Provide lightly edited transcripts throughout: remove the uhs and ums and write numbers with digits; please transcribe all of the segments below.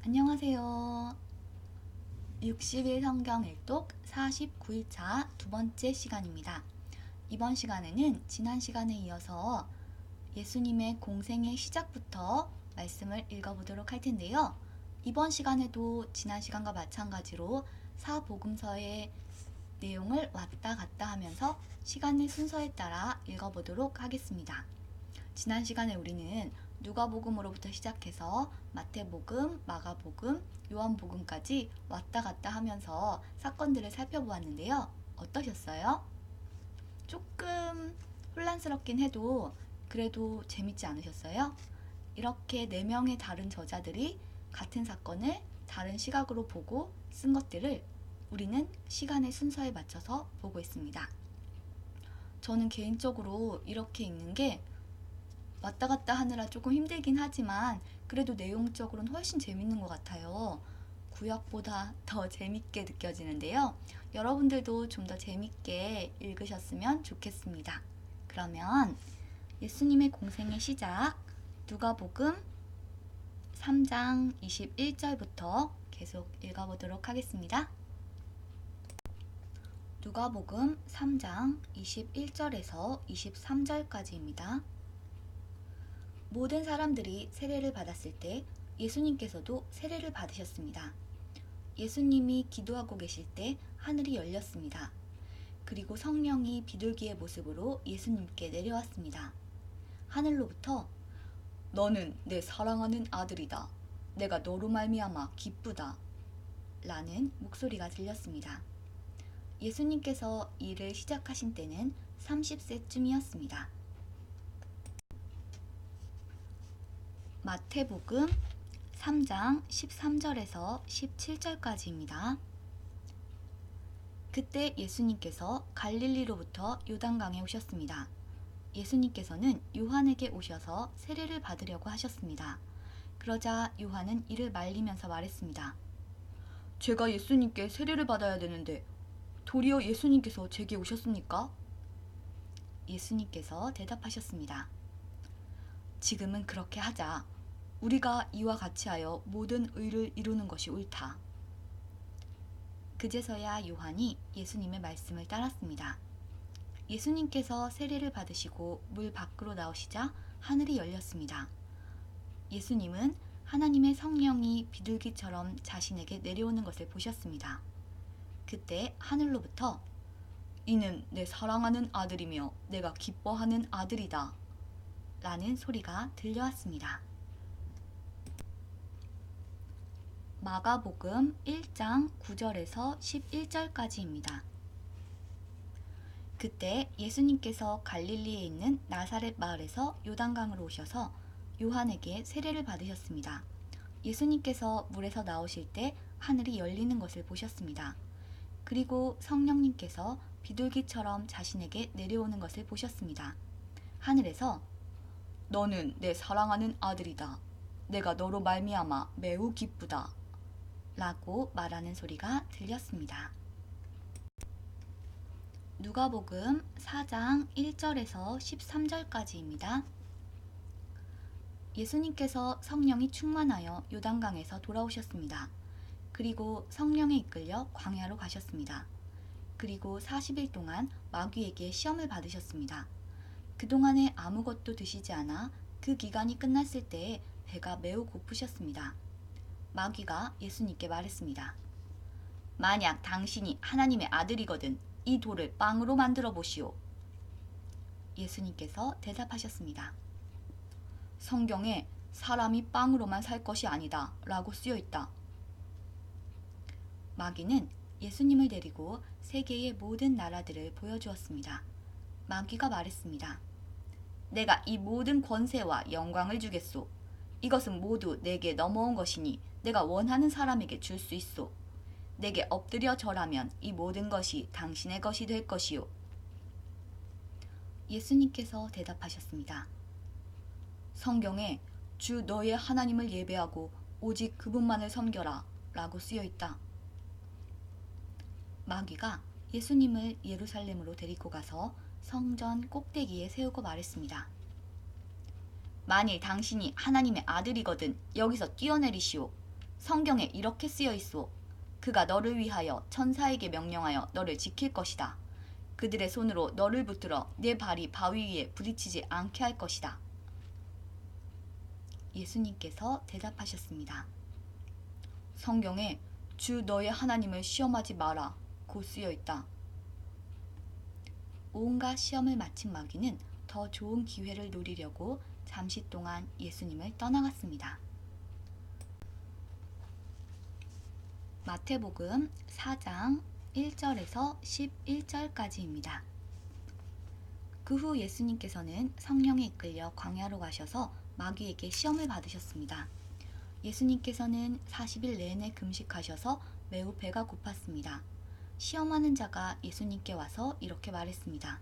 안녕하세요. 60일 성경 일독 49일차 두 번째 시간입니다. 이번 시간에는 지난 시간에 이어서 예수님의 공생의 시작부터 말씀을 읽어보도록 할 텐데요. 이번 시간에도 지난 시간과 마찬가지로 사복음서의 내용을 왔다 갔다 하면서 시간의 순서에 따라 읽어보도록 하겠습니다. 지난 시간에 우리는 누가복음으로부터 시작해서 마태복음, 마가복음, 요한복음까지 왔다 갔다 하면서 사건들을 살펴보았는데요. 어떠셨어요? 조금 혼란스럽긴 해도 그래도 재밌지 않으셨어요? 이렇게 4명의 다른 저자들이 같은 사건을 다른 시각으로 보고 쓴 것들을 우리는 시간의 순서에 맞춰서 보고 있습니다. 저는 개인적으로 이렇게 읽는 게 왔다 갔다 하느라 조금 힘들긴 하지만 그래도 내용적으로는 훨씬 재밌는 것 같아요. 구역보다 더 재밌게 느껴지는데요. 여러분들도 좀 더 재밌게 읽으셨으면 좋겠습니다. 그러면 예수님의 공생의 시작, 누가복음 3장 21절부터 계속 읽어보도록 하겠습니다. 누가복음 3장 21절에서 23절까지입니다. 모든 사람들이 세례를 받았을 때 예수님께서도 세례를 받으셨습니다. 예수님이 기도하고 계실 때 하늘이 열렸습니다. 그리고 성령이 비둘기의 모습으로 예수님께 내려왔습니다. 하늘로부터 너는 내 사랑하는 아들이다. 내가 너로 말미암아 기쁘다. 라는 목소리가 들렸습니다. 예수님께서 일을 시작하신 때는 30세쯤이었습니다. 마태복음 3장 13절에서 17절까지입니다. 그때 예수님께서 갈릴리로부터 요단강에 오셨습니다. 예수님께서는 요한에게 오셔서 세례를 받으려고 하셨습니다. 그러자 요한은 이를 말리면서 말했습니다. 제가 예수님께 세례를 받아야 되는데 도리어 예수님께서 제게 오셨습니까? 예수님께서 대답하셨습니다. 지금은 그렇게 하자. 우리가 이와 같이 하여 모든 의를 이루는 것이 옳다. 그제서야 요한이 예수님의 말씀을 따랐습니다. 예수님께서 세례를 받으시고 물 밖으로 나오시자 하늘이 열렸습니다. 예수님은 하나님의 성령이 비둘기처럼 자신에게 내려오는 것을 보셨습니다. 그때 하늘로부터 이는 내 사랑하는 아들이며 내가 기뻐하는 아들이다. 라는 소리가 들려왔습니다. 마가복음 1장 9절에서 11절까지입니다. 그때 예수님께서 갈릴리에 있는 나사렛 마을에서 요단강으로 오셔서 요한에게 세례를 받으셨습니다. 예수님께서 물에서 나오실 때 하늘이 열리는 것을 보셨습니다. 그리고 성령님께서 비둘기처럼 자신에게 내려오는 것을 보셨습니다. 하늘에서 너는 내 사랑하는 아들이다. 내가 너로 말미암아 매우 기쁘다. 라고 말하는 소리가 들렸습니다. 누가복음 4장 1절에서 13절까지입니다. 예수님께서 성령이 충만하여 요단강에서 돌아오셨습니다. 그리고 성령에 이끌려 광야로 가셨습니다. 그리고 40일 동안 마귀에게 시험을 받으셨습니다. 그동안에 아무것도 드시지 않아 그 기간이 끝났을 때에 배가 매우 고프셨습니다. 마귀가 예수님께 말했습니다. 만약 당신이 하나님의 아들이거든 이 돌을 빵으로 만들어 보시오. 예수님께서 대답하셨습니다. 성경에 사람이 빵으로만 살 것이 아니다 라고 쓰여 있다. 마귀는 예수님을 데리고 세계의 모든 나라들을 보여주었습니다. 마귀가 말했습니다. 내가 이 모든 권세와 영광을 주겠소. 이것은 모두 내게 넘어온 것이니 내가 원하는 사람에게 줄 수 있소. 내게 엎드려 절하면 이 모든 것이 당신의 것이 될 것이요. 예수님께서 대답하셨습니다. 성경에 주 너의 하나님을 예배하고 오직 그분만을 섬겨라 라고 쓰여 있다. 마귀가 예수님을 예루살렘으로 데리고 가서 성전 꼭대기에 세우고 말했습니다. 만일 당신이 하나님의 아들이거든 여기서 뛰어내리시오. 성경에 이렇게 쓰여 있소. 그가 너를 위하여 천사에게 명령하여 너를 지킬 것이다. 그들의 손으로 너를 붙들어 내 발이 바위 위에 부딪히지 않게 할 것이다. 예수님께서 대답하셨습니다. 성경에 주 너의 하나님을 시험하지 마라 고 쓰여 있다. 온갖 시험을 마친 마귀는 더 좋은 기회를 노리려고 잠시 동안 예수님을 떠나갔습니다. 마태복음 4장 1절에서 11절까지입니다. 그 후 예수님께서는 성령에 이끌려 광야로 가셔서 마귀에게 시험을 받으셨습니다. 예수님께서는 40일 내내 금식하셔서 매우 배가 고팠습니다. 시험하는 자가 예수님께 와서 이렇게 말했습니다.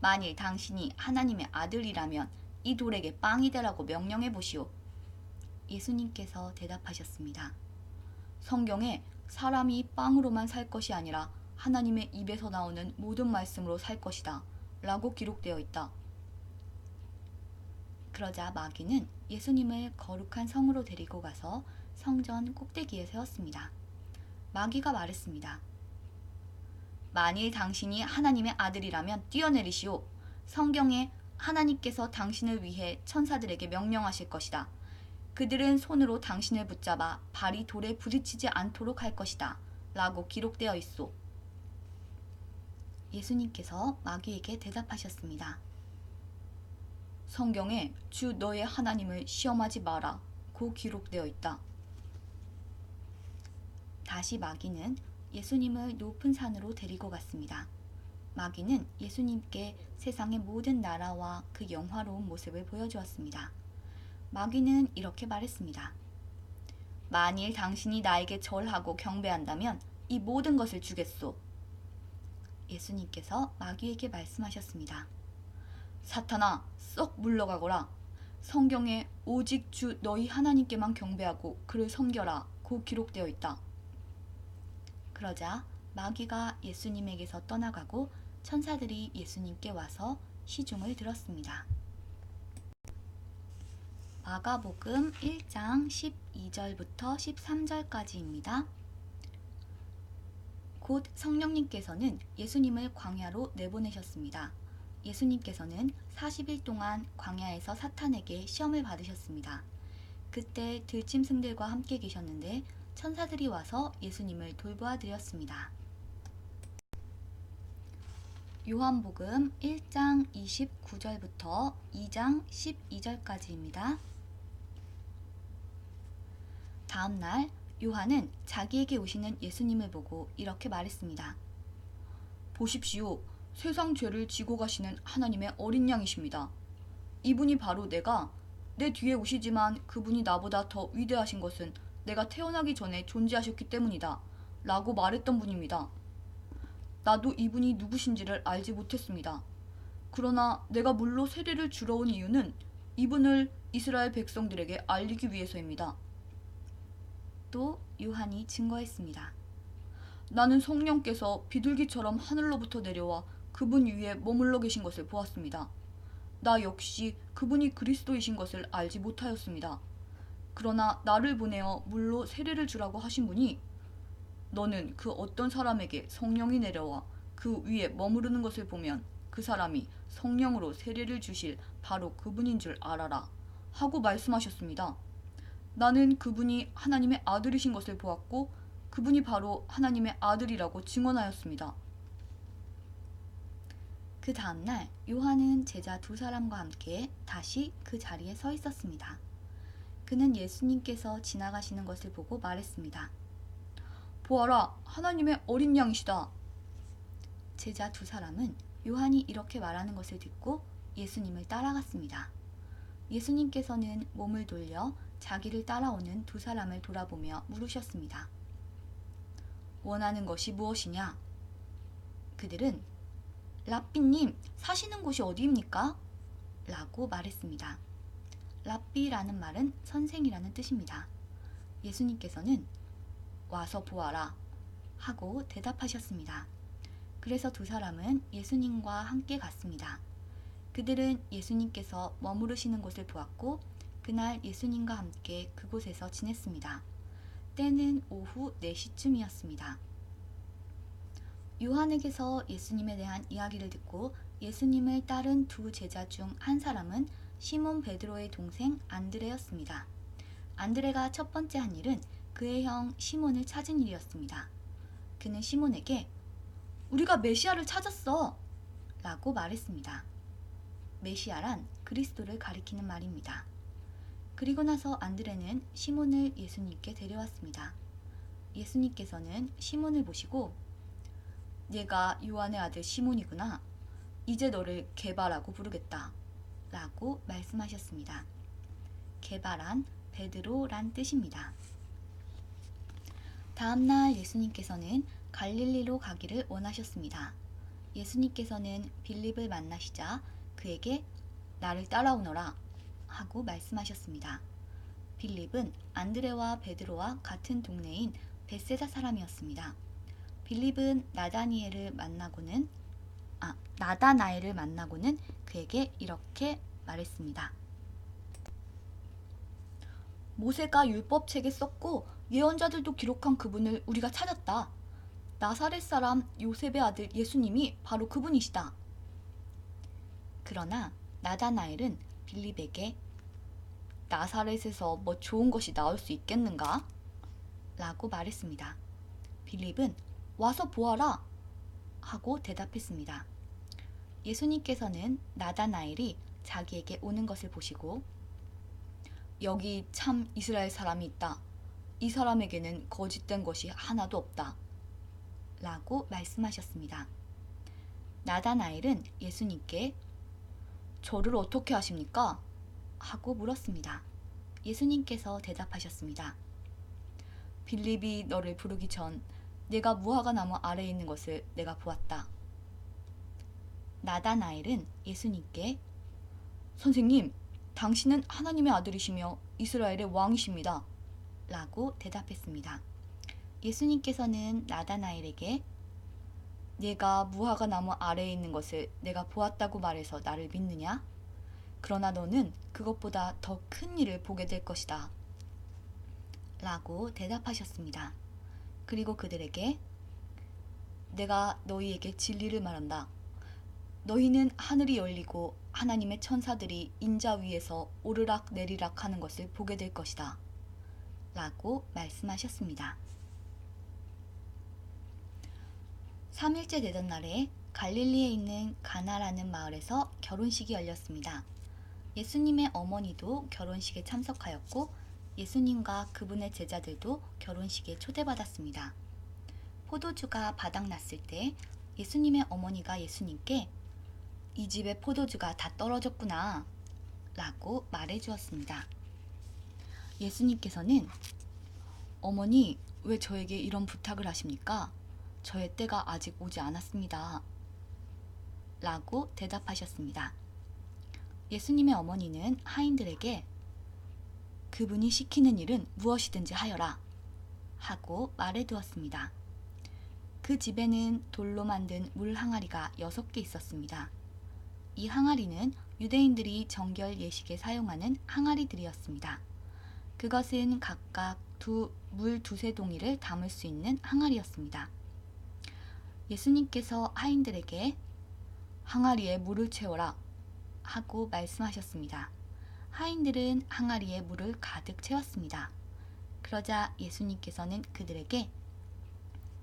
만일 당신이 하나님의 아들이라면 이 돌에게 빵이 되라고 명령해 보시오. 예수님께서 대답하셨습니다. 성경에 사람이 빵으로만 살 것이 아니라 하나님의 입에서 나오는 모든 말씀으로 살 것이다 라고 기록되어 있다. 그러자 마귀는 예수님을 거룩한 성으로 데리고 가서 성전 꼭대기에 세웠습니다. 마귀가 말했습니다. 만일 당신이 하나님의 아들이라면 뛰어내리시오. 성경에 하나님께서 당신을 위해 천사들에게 명령하실 것이다. 그들은 손으로 당신을 붙잡아 발이 돌에 부딪히지 않도록 할 것이다. 라고 기록되어 있소. 예수님께서 마귀에게 대답하셨습니다. 성경에 주 너의 하나님을 시험하지 마라 고 기록되어 있다. 다시 마귀는 예수님을 높은 산으로 데리고 갔습니다. 마귀는 예수님께 세상의 모든 나라와 그 영화로운 모습을 보여주었습니다. 마귀는 이렇게 말했습니다. 만일 당신이 나에게 절하고 경배한다면 이 모든 것을 주겠소. 예수님께서 마귀에게 말씀하셨습니다. 사탄아, 썩 물러가거라. 성경에 오직 주 너희 하나님께만 경배하고 그를 섬겨라 고 기록되어 있다. 그러자 마귀가 예수님에게서 떠나가고 천사들이 예수님께 와서 시중을 들었습니다. 마가복음 1장 12절부터 13절까지입니다. 곧 성령님께서는 예수님을 광야로 내보내셨습니다. 예수님께서는 40일 동안 광야에서 사탄에게 시험을 받으셨습니다. 그때 들짐승들과 함께 계셨는데 천사들이 와서 예수님을 돌보아 드렸습니다. 요한복음 1장 29절부터 2장 12절까지입니다. 다음날 요한은 자기에게 오시는 예수님을 보고 이렇게 말했습니다. 보십시오. 세상 죄를 지고 가시는 하나님의 어린 양이십니다. 이분이 바로 내 뒤에 오시지만 그분이 나보다 더 위대하신 것은 내가 태어나기 전에 존재하셨기 때문이다 라고 말했던 분입니다. 나도 이분이 누구신지를 알지 못했습니다. 그러나 내가 물로 세례를 주러 온 이유는 이분을 이스라엘 백성들에게 알리기 위해서입니다. 또 요한이 증거했습니다. 나는 성령께서 비둘기처럼 하늘로부터 내려와 그분 위에 머물러 계신 것을 보았습니다. 나 역시 그분이 그리스도이신 것을 알지 못하였습니다. 그러나 나를 보내어 물로 세례를 주라고 하신 분이 너는 그 어떤 사람에게 성령이 내려와 그 위에 머무르는 것을 보면 그 사람이 성령으로 세례를 주실 바로 그분인 줄 알아라 하고 말씀하셨습니다. 나는 그분이 하나님의 아들이신 것을 보았고 그분이 바로 하나님의 아들이라고 증언하였습니다. 그 다음날 요한은 제자 두 사람과 함께 다시 그 자리에 서 있었습니다. 그는 예수님께서 지나가시는 것을 보고 말했습니다. 보아라, 하나님의 어린 양이시다. 제자 두 사람은 요한이 이렇게 말하는 것을 듣고 예수님을 따라갔습니다. 예수님께서는 몸을 돌려 자기를 따라오는 두 사람을 돌아보며 물으셨습니다. 원하는 것이 무엇이냐? 그들은 랍비님, 사시는 곳이 어디입니까? 라고 말했습니다. 랍비라는 말은 선생이라는 뜻입니다. 예수님께서는 와서 보아라 하고 대답하셨습니다. 그래서 두 사람은 예수님과 함께 갔습니다. 그들은 예수님께서 머무르시는 곳을 보았고 그날 예수님과 함께 그곳에서 지냈습니다. 때는 오후 4시쯤이었습니다. 요한에게서 예수님에 대한 이야기를 듣고 예수님을 따른 두 제자 중 한 사람은 시몬 베드로의 동생 안드레였습니다. 안드레가 첫 번째 한 일은 그의 형 시몬을 찾은 일이었습니다. 그는 시몬에게 우리가 메시아를 찾았어! 라고 말했습니다. 메시아란 그리스도를 가리키는 말입니다. 그리고 나서 안드레는 시몬을 예수님께 데려왔습니다. 예수님께서는 시몬을 보시고 얘가 요한의 아들 시몬이구나. 이제 너를 게바라고 부르겠다. 라고 말씀하셨습니다. 게바란 베드로란 뜻입니다. 다음날 예수님께서는 갈릴리로 가기를 원하셨습니다. 예수님께서는 빌립을 만나시자 그에게 나를 따라오너라 하고 말씀하셨습니다. 빌립은 안드레와 베드로와 같은 동네인 벳세다 사람이었습니다. 빌립은 나다나엘을 만나고는 그에게 이렇게 말했습니다. 모세가 율법책에 썼고 예언자들도 기록한 그분을 우리가 찾았다. 나사렛 사람 요셉의 아들 예수님이 바로 그분이시다. 그러나 나다나엘은 빌립에게 나사렛에서 뭐 좋은 것이 나올 수 있겠는가? 라고 말했습니다. 빌립은 와서 보아라! 하고 대답했습니다. 예수님께서는 나다나엘이 자기에게 오는 것을 보시고 여기 참 이스라엘 사람이 있다. 이 사람에게는 거짓된 것이 하나도 없다. 라고 말씀하셨습니다. 나다나엘은 예수님께 저를 어떻게 아십니까? 하고 물었습니다. 예수님께서 대답하셨습니다. 빌립이 너를 부르기 전 내가 무화과 나무 아래에 있는 것을 내가 보았다. 나다나엘은 예수님께 선생님, 당신은 하나님의 아들이시며 이스라엘의 왕이십니다. 라고 대답했습니다. 예수님께서는 나다나엘에게 내가 무화과 나무 아래에 있는 것을 내가 보았다고 말해서 나를 믿느냐? 그러나 너는 그것보다 더 큰 일을 보게 될 것이다. 라고 대답하셨습니다. 그리고 그들에게 내가 너희에게 진리를 말한다. 너희는 하늘이 열리고 하나님의 천사들이 인자 위에서 오르락 내리락 하는 것을 보게 될 것이다. 라고 말씀하셨습니다. 3일째 되던 날에 갈릴리에 있는 가나라는 마을에서 결혼식이 열렸습니다. 예수님의 어머니도 결혼식에 참석하였고 예수님과 그분의 제자들도 결혼식에 초대받았습니다. 포도주가 바닥났을 때 예수님의 어머니가 예수님께 이 집에 포도주가 다 떨어졌구나 라고 말해주었습니다. 예수님께서는 어머니 왜 저에게 이런 부탁을 하십니까? 저의 때가 아직 오지 않았습니다. 라고 대답하셨습니다. 예수님의 어머니는 하인들에게 그분이 시키는 일은 무엇이든지 하여라 하고 말해두었습니다. 그 집에는 돌로 만든 물 항아리가 6개 있었습니다. 이 항아리는 유대인들이 정결 예식에 사용하는 항아리들이었습니다. 그것은 각각 물 2-3동이를 담을 수 있는 항아리였습니다. 예수님께서 하인들에게 항아리에 물을 채워라 하고 말씀하셨습니다. 하인들은 항아리에 물을 가득 채웠습니다. 그러자 예수님께서는 그들에게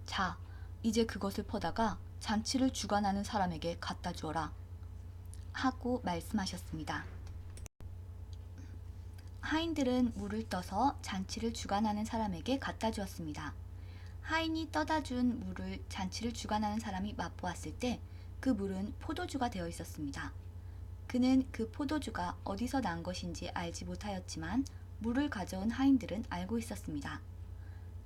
자, 이제 그것을 퍼다가 잔치를 주관하는 사람에게 갖다 주어라 하고 말씀하셨습니다. 하인들은 물을 떠서 잔치를 주관하는 사람에게 갖다 주었습니다. 하인이 떠다 준 물을 잔치를 주관하는 사람이 맛보았을 때 그 물은 포도주가 되어 있었습니다. 그는 그 포도주가 어디서 난 것인지 알지 못하였지만 물을 가져온 하인들은 알고 있었습니다.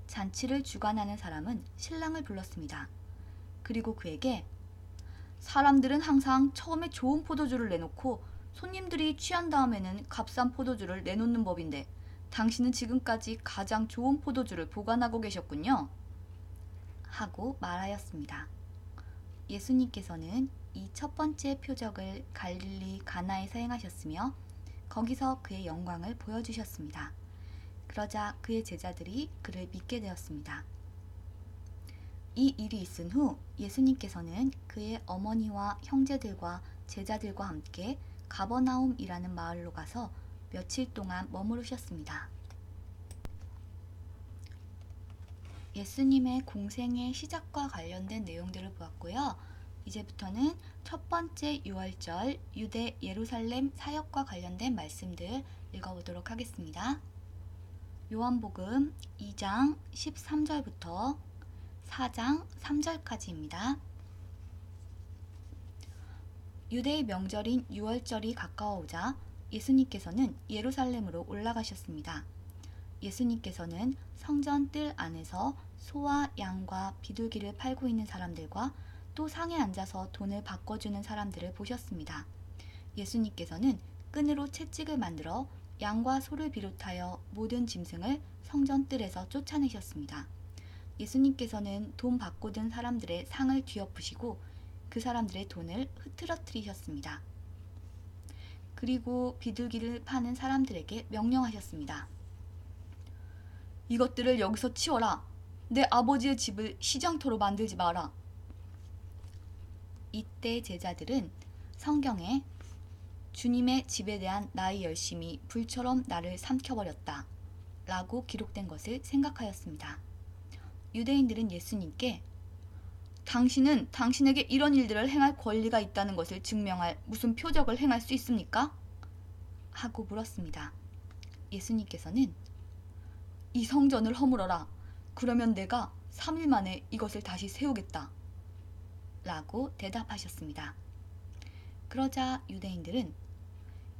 잔치를 주관하는 사람은 신랑을 불렀습니다. 그리고 그에게 사람들은 항상 처음에 좋은 포도주를 내놓고 손님들이 취한 다음에는 값싼 포도주를 내놓는 법인데 당신은 지금까지 가장 좋은 포도주를 보관하고 계셨군요. 하고 말하였습니다. 예수님께서는 이 첫 번째 표적을 갈릴리 가나에서 행하셨으며 거기서 그의 영광을 보여주셨습니다. 그러자 그의 제자들이 그를 믿게 되었습니다. 이 일이 있은 후 예수님께서는 그의 어머니와 형제들과 제자들과 함께 가버나움이라는 마을로 가서 며칠 동안 머무르셨습니다. 예수님의 공생의 시작과 관련된 내용들을 보았고요. 이제부터는 첫 번째 유월절 유대 예루살렘 사역과 관련된 말씀들 읽어보도록 하겠습니다. 요한복음 2장 13절부터 4장 3절까지입니다. 유대의 명절인 유월절이 가까워오자 예수님께서는 예루살렘으로 올라가셨습니다. 예수님께서는 성전 뜰 안에서 소와 양과 비둘기를 팔고 있는 사람들과 또 상에 앉아서 돈을 바꿔주는 사람들을 보셨습니다. 예수님께서는 끈으로 채찍을 만들어 양과 소를 비롯하여 모든 짐승을 성전 뜰에서 쫓아내셨습니다. 예수님께서는 돈 바꿔든 사람들의 상을 뒤엎으시고 그 사람들의 돈을 흐트러뜨리셨습니다. 그리고 비둘기를 파는 사람들에게 명령하셨습니다. 이것들을 여기서 치워라. 내 아버지의 집을 시장터로 만들지 마라. 이때 제자들은 성경에 주님의 집에 대한 나의 열심이 불처럼 나를 삼켜버렸다 라고 기록된 것을 생각하였습니다. 유대인들은 예수님께 당신은 당신에게 이런 일들을 행할 권리가 있다는 것을 증명할 무슨 표적을 행할 수 있습니까? 하고 물었습니다. 예수님께서는 이 성전을 허물어라. 그러면 내가 3일 만에 이것을 다시 세우겠다. 라고 대답하셨습니다. 그러자 유대인들은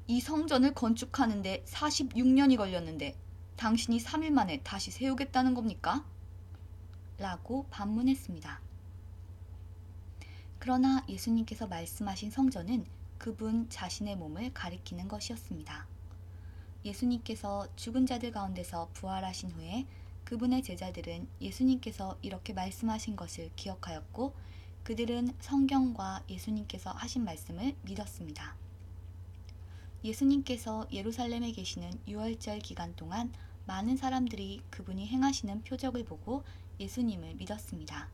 이 성전을 건축하는데 46년이 걸렸는데 당신이 3일 만에 다시 세우겠다는 겁니까? 라고 반문했습니다. 그러나 예수님께서 말씀하신 성전은 그분 자신의 몸을 가리키는 것이었습니다. 예수님께서 죽은 자들 가운데서 부활하신 후에 그분의 제자들은 예수님께서 이렇게 말씀하신 것을 기억하였고 그들은 성경과 예수님께서 하신 말씀을 믿었습니다. 예수님께서 예루살렘에 계시는 유월절 기간 동안 많은 사람들이 그분이 행하시는 표적을 보고 예수님을 믿었습니다.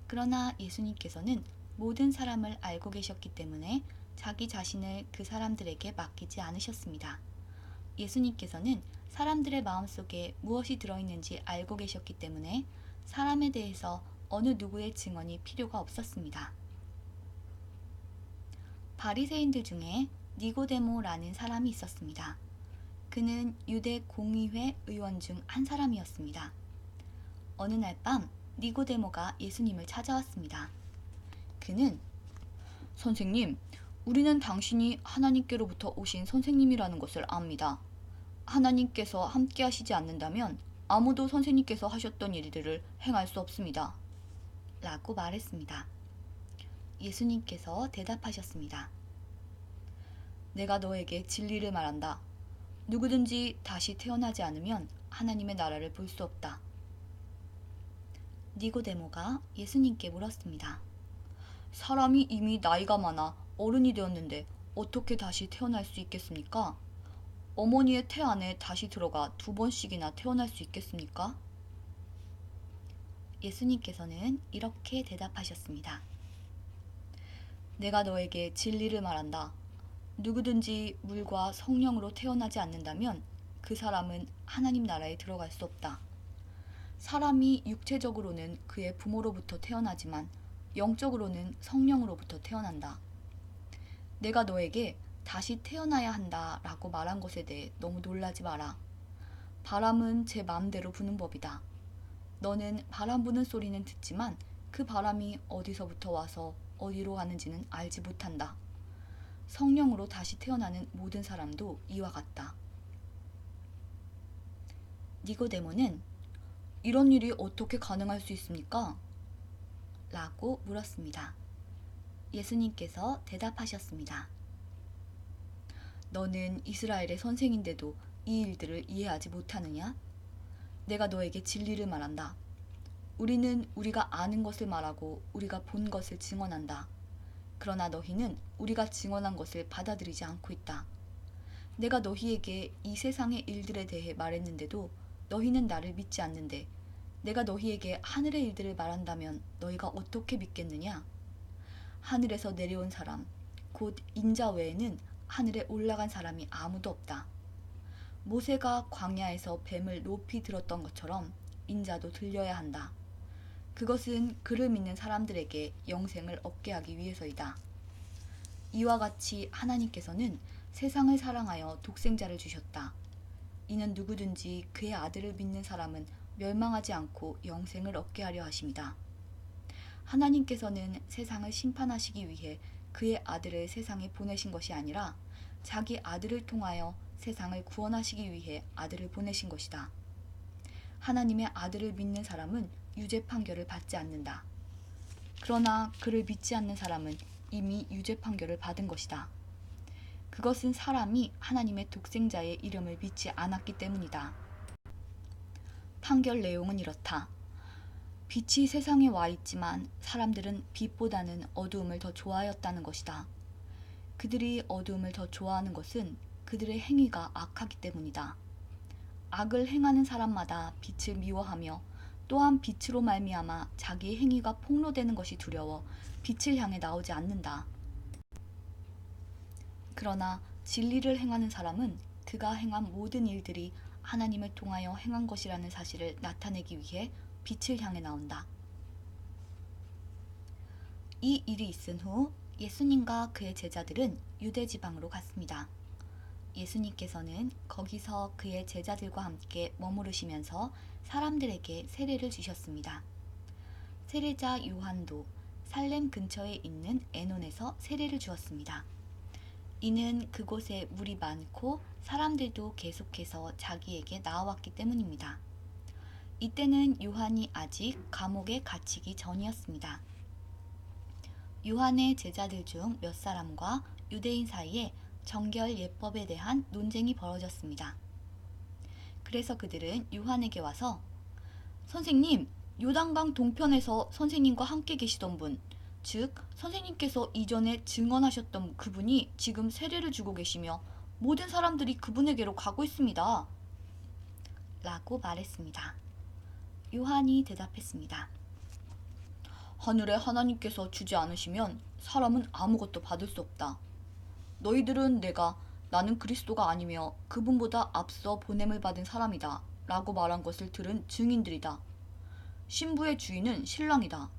그러나 예수님께서는 모든 사람을 알고 계셨기 때문에 자기 자신을 그 사람들에게 맡기지 않으셨습니다. 예수님께서는 사람들의 마음속에 무엇이 들어있는지 알고 계셨기 때문에 사람에 대해서 어느 누구의 증언이 필요가 없었습니다. 바리새인들 중에 니고데모라는 사람이 있었습니다. 그는 유대 공의회 의원 중 한 사람이었습니다. 어느 날 밤 니고데모가 예수님을 찾아왔습니다. 그는 선생님, 우리는 당신이 하나님께로부터 오신 선생님이라는 것을 압니다. 하나님께서 함께 하시지 않는다면 아무도 선생님께서 하셨던 일들을 행할 수 없습니다. 라고 말했습니다. 예수님께서 대답하셨습니다. 내가 너에게 진리를 말한다. 누구든지 다시 태어나지 않으면 하나님의 나라를 볼 수 없다. 니고데모가 예수님께 물었습니다. 사람이 이미 나이가 많아 어른이 되었는데 어떻게 다시 태어날 수 있겠습니까? 어머니의 태 안에 다시 들어가 2번씩이나 태어날 수 있겠습니까? 예수님께서는 이렇게 대답하셨습니다. 내가 너에게 진리를 말한다. 누구든지 물과 성령으로 태어나지 않는다면 그 사람은 하나님 나라에 들어갈 수 없다. 사람이 육체적으로는 그의 부모로부터 태어나지만 영적으로는 성령으로부터 태어난다. 내가 너에게 다시 태어나야 한다 라고 말한 것에 대해 너무 놀라지 마라. 바람은 제 마음대로 부는 법이다. 너는 바람 부는 소리는 듣지만 그 바람이 어디서부터 와서 어디로 가는지는 알지 못한다. 성령으로 다시 태어나는 모든 사람도 이와 같다. 니고데모는 이런 일이 어떻게 가능할 수 있습니까? 라고 물었습니다. 예수님께서 대답하셨습니다. 너는 이스라엘의 선생인데도 이 일들을 이해하지 못하느냐? 내가 너에게 진리를 말한다. 우리는 우리가 아는 것을 말하고 우리가 본 것을 증언한다. 그러나 너희는 우리가 증언한 것을 받아들이지 않고 있다. 내가 너희에게 이 세상의 일들에 대해 말했는데도 너희는 나를 믿지 않는데 내가 너희에게 하늘의 일들을 말한다면 너희가 어떻게 믿겠느냐? 하늘에서 내려온 사람, 곧 인자 외에는 하늘에 올라간 사람이 아무도 없다. 모세가 광야에서 뱀을 높이 들었던 것처럼 인자도 들려야 한다. 그것은 그를 믿는 사람들에게 영생을 얻게 하기 위해서이다. 이와 같이 하나님께서는 세상을 사랑하여 독생자를 주셨다. 이는 누구든지 그의 아들을 믿는 사람은 멸망하지 않고 영생을 얻게 하려 하심이다. 하나님께서는 세상을 심판하시기 위해 그의 아들을 세상에 보내신 것이 아니라 자기 아들을 통하여 세상을 구원하시기 위해 아들을 보내신 것이다. 하나님의 아들을 믿는 사람은 유죄 판결을 받지 않는다. 그러나 그를 믿지 않는 사람은 이미 유죄 판결을 받은 것이다. 그것은 사람이 하나님의 독생자의 이름을 믿지 않았기 때문이다. 판결 내용은 이렇다. 빛이 세상에 와 있지만 사람들은 빛보다는 어두움을 더 좋아하였다는 것이다. 그들이 어두움을 더 좋아하는 것은 그들의 행위가 악하기 때문이다. 악을 행하는 사람마다 빛을 미워하며 또한 빛으로 말미암아 자기의 행위가 폭로되는 것이 두려워 빛을 향해 나오지 않는다. 그러나 진리를 행하는 사람은 그가 행한 모든 일들이 하나님을 통하여 행한 것이라는 사실을 나타내기 위해 빛을 향해 나온다. 이 일이 있은 후 예수님과 그의 제자들은 유대 지방으로 갔습니다. 예수님께서는 거기서 그의 제자들과 함께 머무르시면서 사람들에게 세례를 주셨습니다. 세례자 요한도 살렘 근처에 있는 에논에서 세례를 주었습니다. 이는 그곳에 물이 많고 사람들도 계속해서 자기에게 나아왔기 때문입니다. 이때는 요한이 아직 감옥에 갇히기 전이었습니다. 요한의 제자들 중 몇 사람과 유대인 사이에 정결 예법에 대한 논쟁이 벌어졌습니다. 그래서 그들은 요한에게 와서 선생님, 요단강 동편에서 선생님과 함께 계시던 분, 즉 선생님께서 이전에 증언하셨던 그분이 지금 세례를 주고 계시며 모든 사람들이 그분에게로 가고 있습니다. 라고 말했습니다. 요한이 대답했습니다. 하늘의 하나님께서 주지 않으시면 사람은 아무것도 받을 수 없다. 너희들은 나는 그리스도가 아니며 그분보다 앞서 보냄을 받은 사람이다 라고 말한 것을 들은 증인들이다. 신부의 주인은 신랑이다.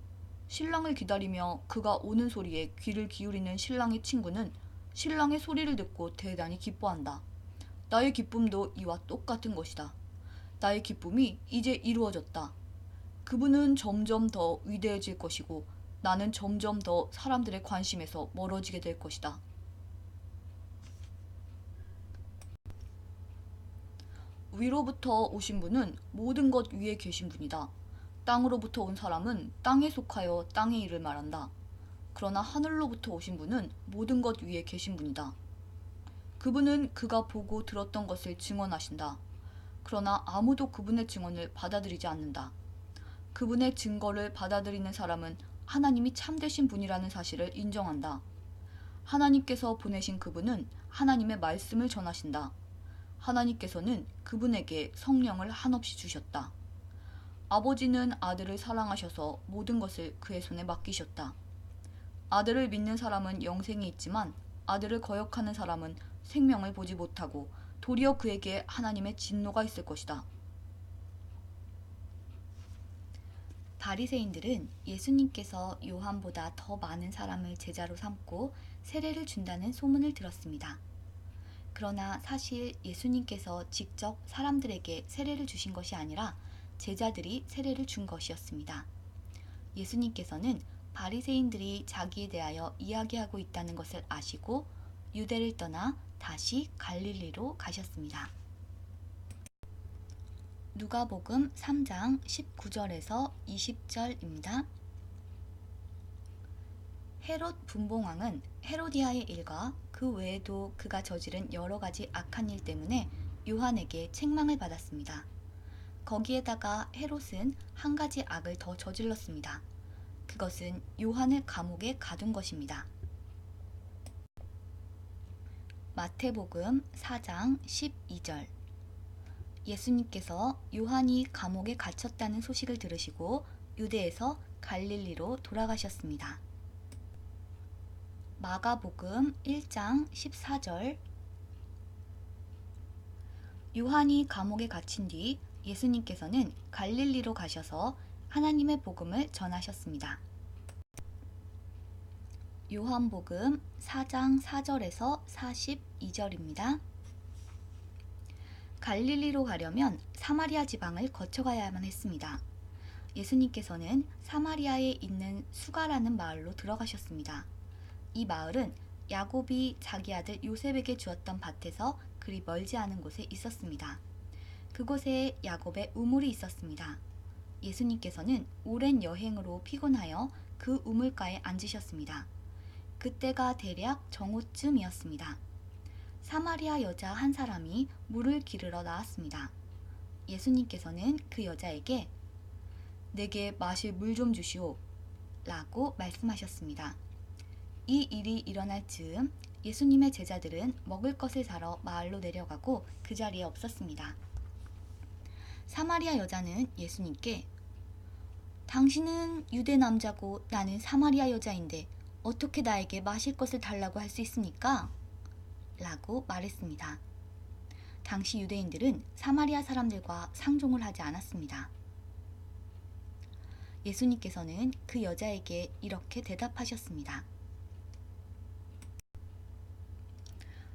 신랑을 기다리며 그가 오는 소리에 귀를 기울이는 신랑의 친구는 신랑의 소리를 듣고 대단히 기뻐한다. 나의 기쁨도 이와 똑같은 것이다. 나의 기쁨이 이제 이루어졌다. 그분은 점점 더 위대해질 것이고 나는 점점 더 사람들의 관심에서 멀어지게 될 것이다. 위로부터 오신 분은 모든 것 위에 계신 분이다. 땅으로부터 온 사람은 땅에 속하여 땅의 일을 말한다. 그러나 하늘로부터 오신 분은 모든 것 위에 계신 분이다. 그분은 그가 보고 들었던 것을 증언하신다. 그러나 아무도 그분의 증언을 받아들이지 않는다. 그분의 증거를 받아들이는 사람은 하나님이 참되신 분이라는 사실을 인정한다. 하나님께서 보내신 그분은 하나님의 말씀을 전하신다. 하나님께서는 그분에게 성령을 한없이 주셨다. 아버지는 아들을 사랑하셔서 모든 것을 그의 손에 맡기셨다. 아들을 믿는 사람은 영생이 있지만 아들을 거역하는 사람은 생명을 보지 못하고 도리어 그에게 하나님의 진노가 있을 것이다. 바리새인들은 예수님께서 요한보다 더 많은 사람을 제자로 삼고 세례를 준다는 소문을 들었습니다. 그러나 사실 예수님께서 직접 사람들에게 세례를 주신 것이 아니라 제자들이 세례를 준 것이었습니다. 예수님께서는 바리새인들이 자기에 대하여 이야기하고 있다는 것을 아시고 유대를 떠나 다시 갈릴리로 가셨습니다. 누가복음 3장 19절에서 20절입니다. 헤롯 분봉왕은 헤로디아의 일과 그 외에도 그가 저지른 여러 가지 악한 일 때문에 요한에게 책망을 받았습니다. 거기에다가 헤롯은 한 가지 악을 더 저질렀습니다. 그것은 요한을 감옥에 가둔 것입니다. 마태복음 4장 12절. 예수님께서 요한이 감옥에 갇혔다는 소식을 들으시고 유대에서 갈릴리로 돌아가셨습니다. 마가복음 1장 14절. 요한이 감옥에 갇힌 뒤 예수님께서는 갈릴리로 가셔서 하나님의 복음을 전하셨습니다. 요한복음 4장 4절에서 42절입니다. 갈릴리로 가려면 사마리아 지방을 거쳐가야만 했습니다. 예수님께서는 사마리아에 있는 수가라는 마을로 들어가셨습니다. 이 마을은 야곱이 자기 아들 요셉에게 주었던 밭에서 그리 멀지 않은 곳에 있었습니다. 그곳에 야곱의 우물이 있었습니다. 예수님께서는 오랜 여행으로 피곤하여 그 우물가에 앉으셨습니다. 그때가 대략 정오쯤이었습니다. 사마리아 여자 한 사람이 물을 기르러 나왔습니다. 예수님께서는 그 여자에게 내게 마실 물 좀 주시오 라고 말씀하셨습니다. 이 일이 일어날 즈음 예수님의 제자들은 먹을 것을 사러 마을로 내려가고 그 자리에 없었습니다. 사마리아 여자는 예수님께 당신은 유대 남자고 나는 사마리아 여자인데 어떻게 나에게 마실 것을 달라고 할 수 있습니까? 라고 말했습니다. 당시 유대인들은 사마리아 사람들과 상종을 하지 않았습니다. 예수님께서는 그 여자에게 이렇게 대답하셨습니다.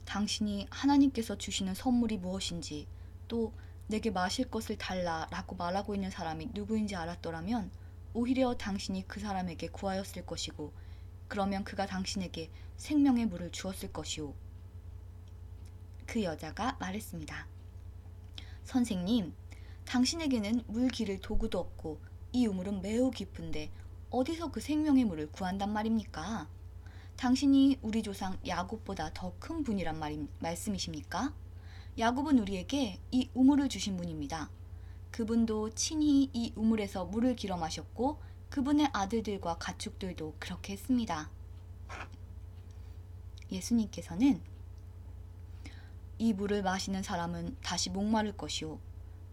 당신이 하나님께서 주시는 선물이 무엇인지 또 내게 마실 것을 달라 라고 말하고 있는 사람이 누구인지 알았더라면 오히려 당신이 그 사람에게 구하였을 것이고 그러면 그가 당신에게 생명의 물을 주었을 것이오. 그 여자가 말했습니다. 선생님, 당신에게는 물 기를 도구도 없고 이 우물은 매우 깊은데 어디서 그 생명의 물을 구한단 말입니까? 당신이 우리 조상 야곱보다 더 큰 분이란 말씀이십니까? 야곱은 우리에게 이 우물을 주신 분입니다. 그분도 친히 이 우물에서 물을 길어 마셨고 그분의 아들들과 가축들도 그렇게 했습니다. 예수님께서는 이 물을 마시는 사람은 다시 목마를 것이오.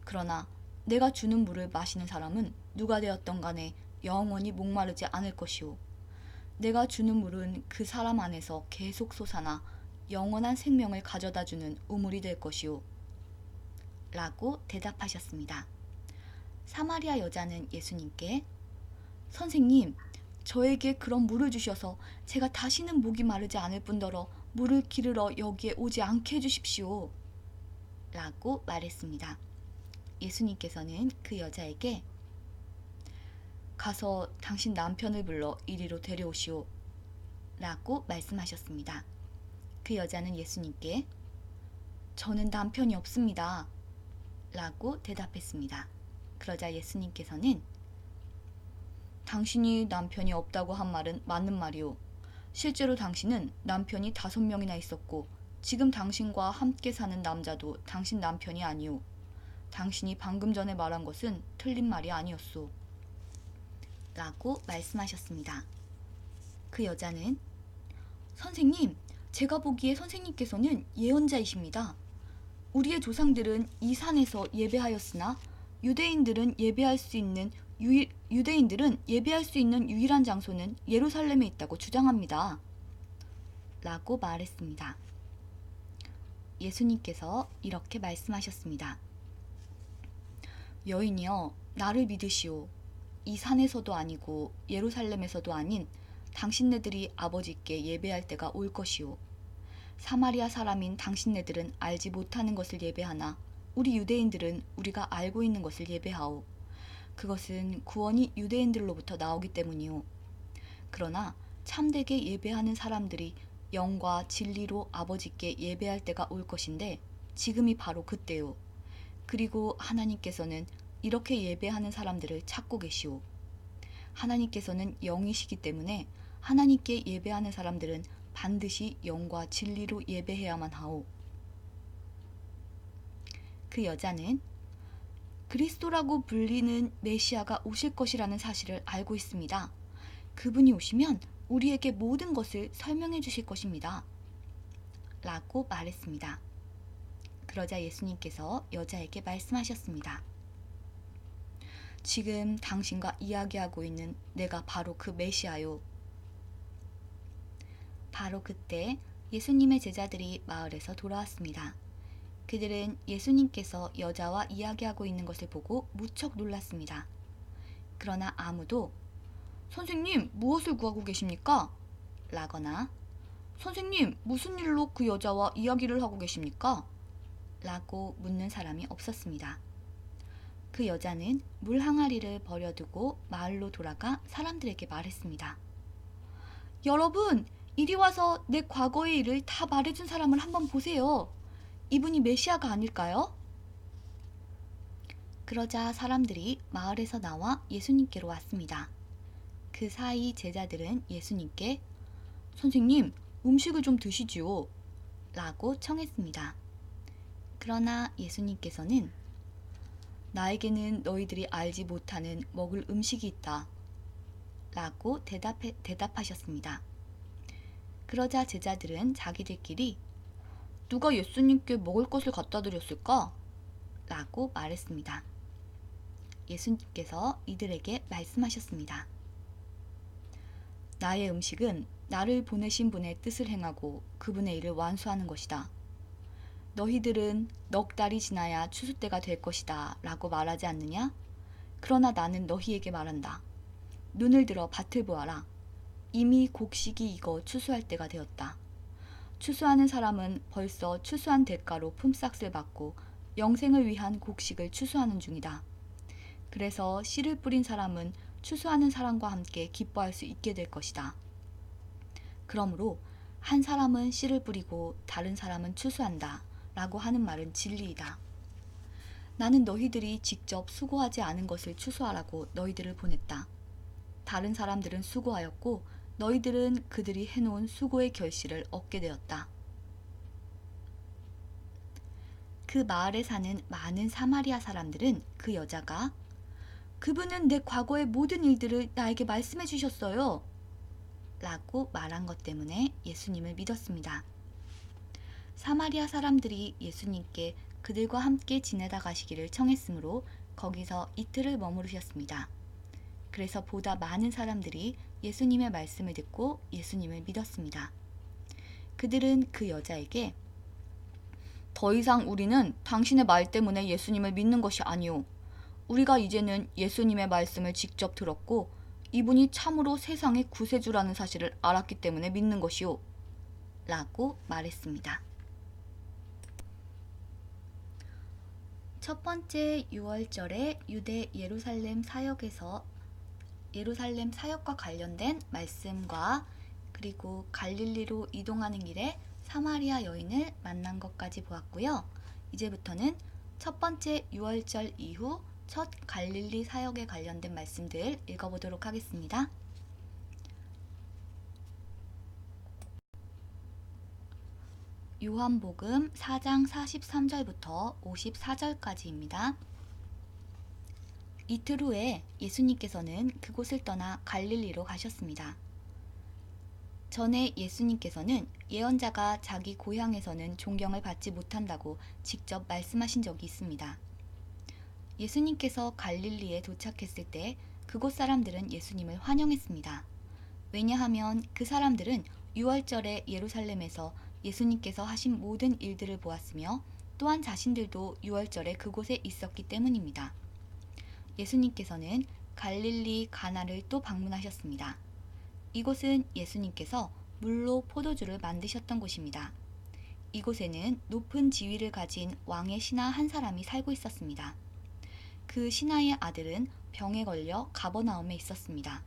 그러나 내가 주는 물을 마시는 사람은 누가 되었던 간에 영원히 목마르지 않을 것이오. 내가 주는 물은 그 사람 안에서 계속 솟아나 영원한 생명을 가져다 주는 우물이 될 것이오. 라고 대답하셨습니다. 사마리아 여자는 예수님께 선생님, 저에게 그런 물을 주셔서 제가 다시는 목이 마르지 않을 뿐더러 물을 기르러 여기에 오지 않게 해주십시오. 라고 말했습니다. 예수님께서는 그 여자에게 가서 당신 남편을 불러 이리로 데려오시오. 라고 말씀하셨습니다. 그 여자는 예수님께 저는 남편이 없습니다. 라고 대답했습니다. 그러자 예수님께서는 당신이 남편이 없다고 한 말은 맞는 말이오. 실제로 당신은 남편이 5명이나 있었고 지금 당신과 함께 사는 남자도 당신 남편이 아니오. 당신이 방금 전에 말한 것은 틀린 말이 아니었소. 라고 말씀하셨습니다. 그 여자는 선생님, 제가 보기에 선생님께서는 예언자이십니다. 우리의 조상들은 이 산에서 예배하였으나 유대인들은 예배할 수 있는 유일한 장소는 예루살렘에 있다고 주장합니다. 라고 말했습니다. 예수님께서 이렇게 말씀하셨습니다. 여인이여, 나를 믿으시오. 이 산에서도 아니고 예루살렘에서도 아닌 당신네들이 아버지께 예배할 때가 올 것이오. 사마리아 사람인 당신네들은 알지 못하는 것을 예배하나 우리 유대인들은 우리가 알고 있는 것을 예배하오. 그것은 구원이 유대인들로부터 나오기 때문이오. 그러나 참되게 예배하는 사람들이 영과 진리로 아버지께 예배할 때가 올 것인데 지금이 바로 그때요. 그리고 하나님께서는 이렇게 예배하는 사람들을 찾고 계시오. 하나님께서는 영이시기 때문에 하나님께 예배하는 사람들은 반드시 영과 진리로 예배해야만 하오. 그 여자는 그리스도라고 불리는 메시아가 오실 것이라는 사실을 알고 있습니다. 그분이 오시면 우리에게 모든 것을 설명해 주실 것입니다. 라고 말했습니다. 그러자 예수님께서 여자에게 말씀하셨습니다. 지금 당신과 이야기하고 있는 내가 바로 그 메시아요. 바로 그때 예수님의 제자들이 마을에서 돌아왔습니다. 그들은 예수님께서 여자와 이야기하고 있는 것을 보고 무척 놀랐습니다. 그러나 아무도 선생님, 무엇을 구하고 계십니까? 라거나 선생님, 무슨 일로 그 여자와 이야기를 하고 계십니까? 라고 묻는 사람이 없었습니다. 그 여자는 물 항아리를 버려두고 마을로 돌아가 사람들에게 말했습니다. 여러분, 이리 와서 내 과거의 일을 다 말해준 사람을 한번 보세요. 이분이 메시아가 아닐까요? 그러자 사람들이 마을에서 나와 예수님께로 왔습니다. 그 사이 제자들은 예수님께 선생님, 음식을 좀 드시지요. 라고 청했습니다. 그러나 예수님께서는 나에게는 너희들이 알지 못하는 먹을 음식이 있다. 라고 대답하셨습니다. 그러자 제자들은 자기들끼리 누가 예수님께 먹을 것을 갖다 드렸을까? 라고 말했습니다. 예수님께서 이들에게 말씀하셨습니다. 나의 음식은 나를 보내신 분의 뜻을 행하고 그분의 일을 완수하는 것이다. 너희들은 넉 달이 지나야 추수 때가 될 것이다 라고 말하지 않느냐? 그러나 나는 너희에게 말한다. 눈을 들어 밭을 보아라. 이미 곡식이 익어 추수할 때가 되었다. 추수하는 사람은 벌써 추수한 대가로 품삯을 받고 영생을 위한 곡식을 추수하는 중이다. 그래서 씨를 뿌린 사람은 추수하는 사람과 함께 기뻐할 수 있게 될 것이다. 그러므로 한 사람은 씨를 뿌리고 다른 사람은 추수한다 라고 하는 말은 진리이다. 나는 너희들이 직접 수고하지 않은 것을 추수하라고 너희들을 보냈다. 다른 사람들은 수고하였고 너희들은 그들이 해놓은 수고의 결실을 얻게 되었다. 그 마을에 사는 많은 사마리아 사람들은 그 여자가 그분은 내 과거의 모든 일들을 나에게 말씀해 주셨어요. 라고 말한 것 때문에 예수님을 믿었습니다. 사마리아 사람들이 예수님께 그들과 함께 지내다 가시기를 청했으므로 거기서 이틀을 머무르셨습니다. 그래서 보다 많은 사람들이 예수님의 말씀을 듣고 예수님을 믿었습니다. 그들은 그 여자에게 더 이상 우리는 당신의 말 때문에 예수님을 믿는 것이 아니오. 우리가 이제는 예수님의 말씀을 직접 들었고 이분이 참으로 세상의 구세주라는 사실을 알았기 때문에 믿는 것이오. 라고 말했습니다. 첫 번째 6월절에 유대 예루살렘 사역과 관련된 말씀과 그리고 갈릴리로 이동하는 길에 사마리아 여인을 만난 것까지 보았고요. 이제부터는 첫 번째 6월절 이후 첫 갈릴리 사역에 관련된 말씀들 읽어보도록 하겠습니다. 요한복음 4장 43절부터 54절까지입니다. 이틀 후에 예수님께서는 그곳을 떠나 갈릴리로 가셨습니다. 전에 예수님께서는 예언자가 자기 고향에서는 존경을 받지 못한다고 직접 말씀하신 적이 있습니다. 예수님께서 갈릴리에 도착했을 때 그곳 사람들은 예수님을 환영했습니다. 왜냐하면 그 사람들은 6월절에 예루살렘에서 예수님께서 하신 모든 일들을 보았으며 또한 자신들도 6월절에 그곳에 있었기 때문입니다. 예수님께서는 갈릴리 가나를 또 방문하셨습니다. 이곳은 예수님께서 물로 포도주를 만드셨던 곳입니다. 이곳에는 높은 지위를 가진 왕의 신하 한 사람이 살고 있었습니다. 그 신하의 아들은 병에 걸려 가버나움에 있었습니다.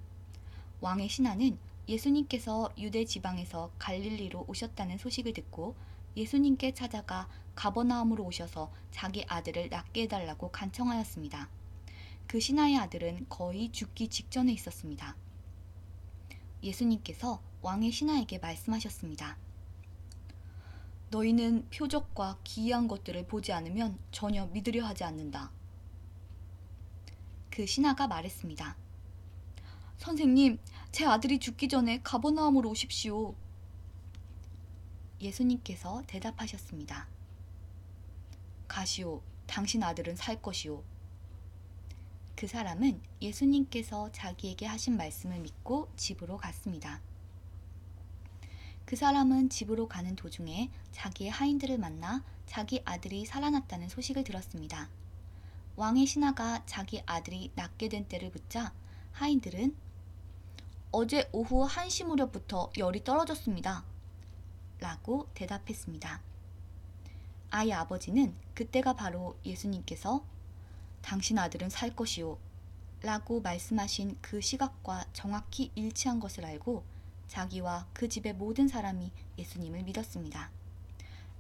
왕의 신하는 예수님께서 유대 지방에서 갈릴리로 오셨다는 소식을 듣고 예수님께 찾아가 가버나움으로 오셔서 자기 아들을 낫게 해달라고 간청하였습니다. 그 신하의 아들은 거의 죽기 직전에 있었습니다. 예수님께서 왕의 신하에게 말씀하셨습니다. 너희는 표적과 기이한 것들을 보지 않으면 전혀 믿으려 하지 않는다. 그 신하가 말했습니다. 선생님, 제 아들이 죽기 전에 가버나움으로 오십시오. 예수님께서 대답하셨습니다. 가시오, 당신 아들은 살 것이오. 그 사람은 예수님께서 자기에게 하신 말씀을 믿고 집으로 갔습니다. 그 사람은 집으로 가는 도중에 자기의 하인들을 만나 자기 아들이 살아났다는 소식을 들었습니다. 왕의 신하가 자기 아들이 낫게 된 때를 묻자 하인들은 어제 오후 1시 무렵부터 열이 떨어졌습니다. 라고 대답했습니다. 아이 아버지는 그때가 바로 예수님께서 당신 아들은 살 것이오 라고 말씀하신 그 시각과 정확히 일치한 것을 알고 자기와 그 집의 모든 사람이 예수님을 믿었습니다.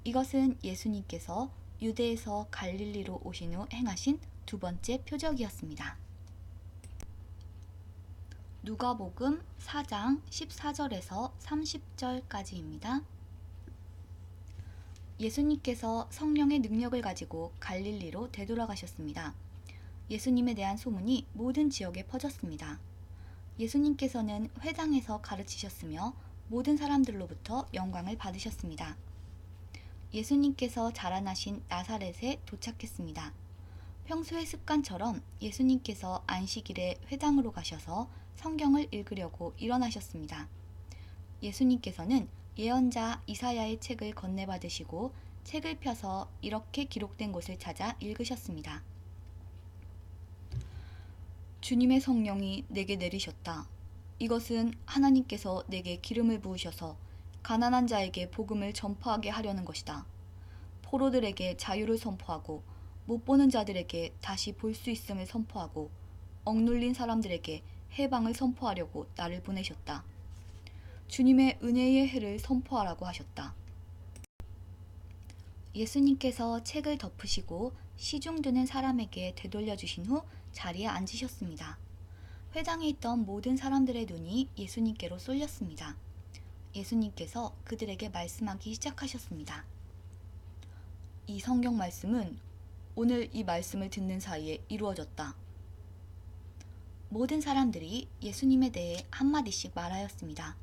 이것은 예수님께서 유대에서 갈릴리로 오신 후 행하신 두 번째 표적이었습니다. 누가복음 4장 14절에서 30절까지입니다. 예수님께서 성령의 능력을 가지고 갈릴리로 되돌아가셨습니다. 예수님에 대한 소문이 모든 지역에 퍼졌습니다. 예수님께서는 회당에서 가르치셨으며 모든 사람들로부터 영광을 받으셨습니다. 예수님께서 자라나신 나사렛에 도착했습니다. 평소의 습관처럼 예수님께서 안식일에 회당으로 가셔서 성경을 읽으려고 일어나셨습니다. 예수님께서는 예언자 이사야의 책을 건네받으시고 책을 펴서 이렇게 기록된 곳을 찾아 읽으셨습니다. 주님의 성령이 내게 내리셨다. 이것은 하나님께서 내게 기름을 부으셔서 가난한 자에게 복음을 전파하게 하려는 것이다. 포로들에게 자유를 선포하고 못 보는 자들에게 다시 볼 수 있음을 선포하고 억눌린 사람들에게 해방을 선포하려고 나를 보내셨다. 주님의 은혜의 해를 선포하라고 하셨다. 예수님께서 책을 덮으시고 시중 드는 사람에게 되돌려 주신 후 자리에 앉으셨습니다. 회당에 있던 모든 사람들의 눈이 예수님께로 쏠렸습니다. 예수님께서 그들에게 말씀하기 시작하셨습니다. 이 성경 말씀은 오늘 이 말씀을 듣는 사이에 이루어졌다. 모든 사람들이 예수님에 대해 한마디씩 말하였습니다.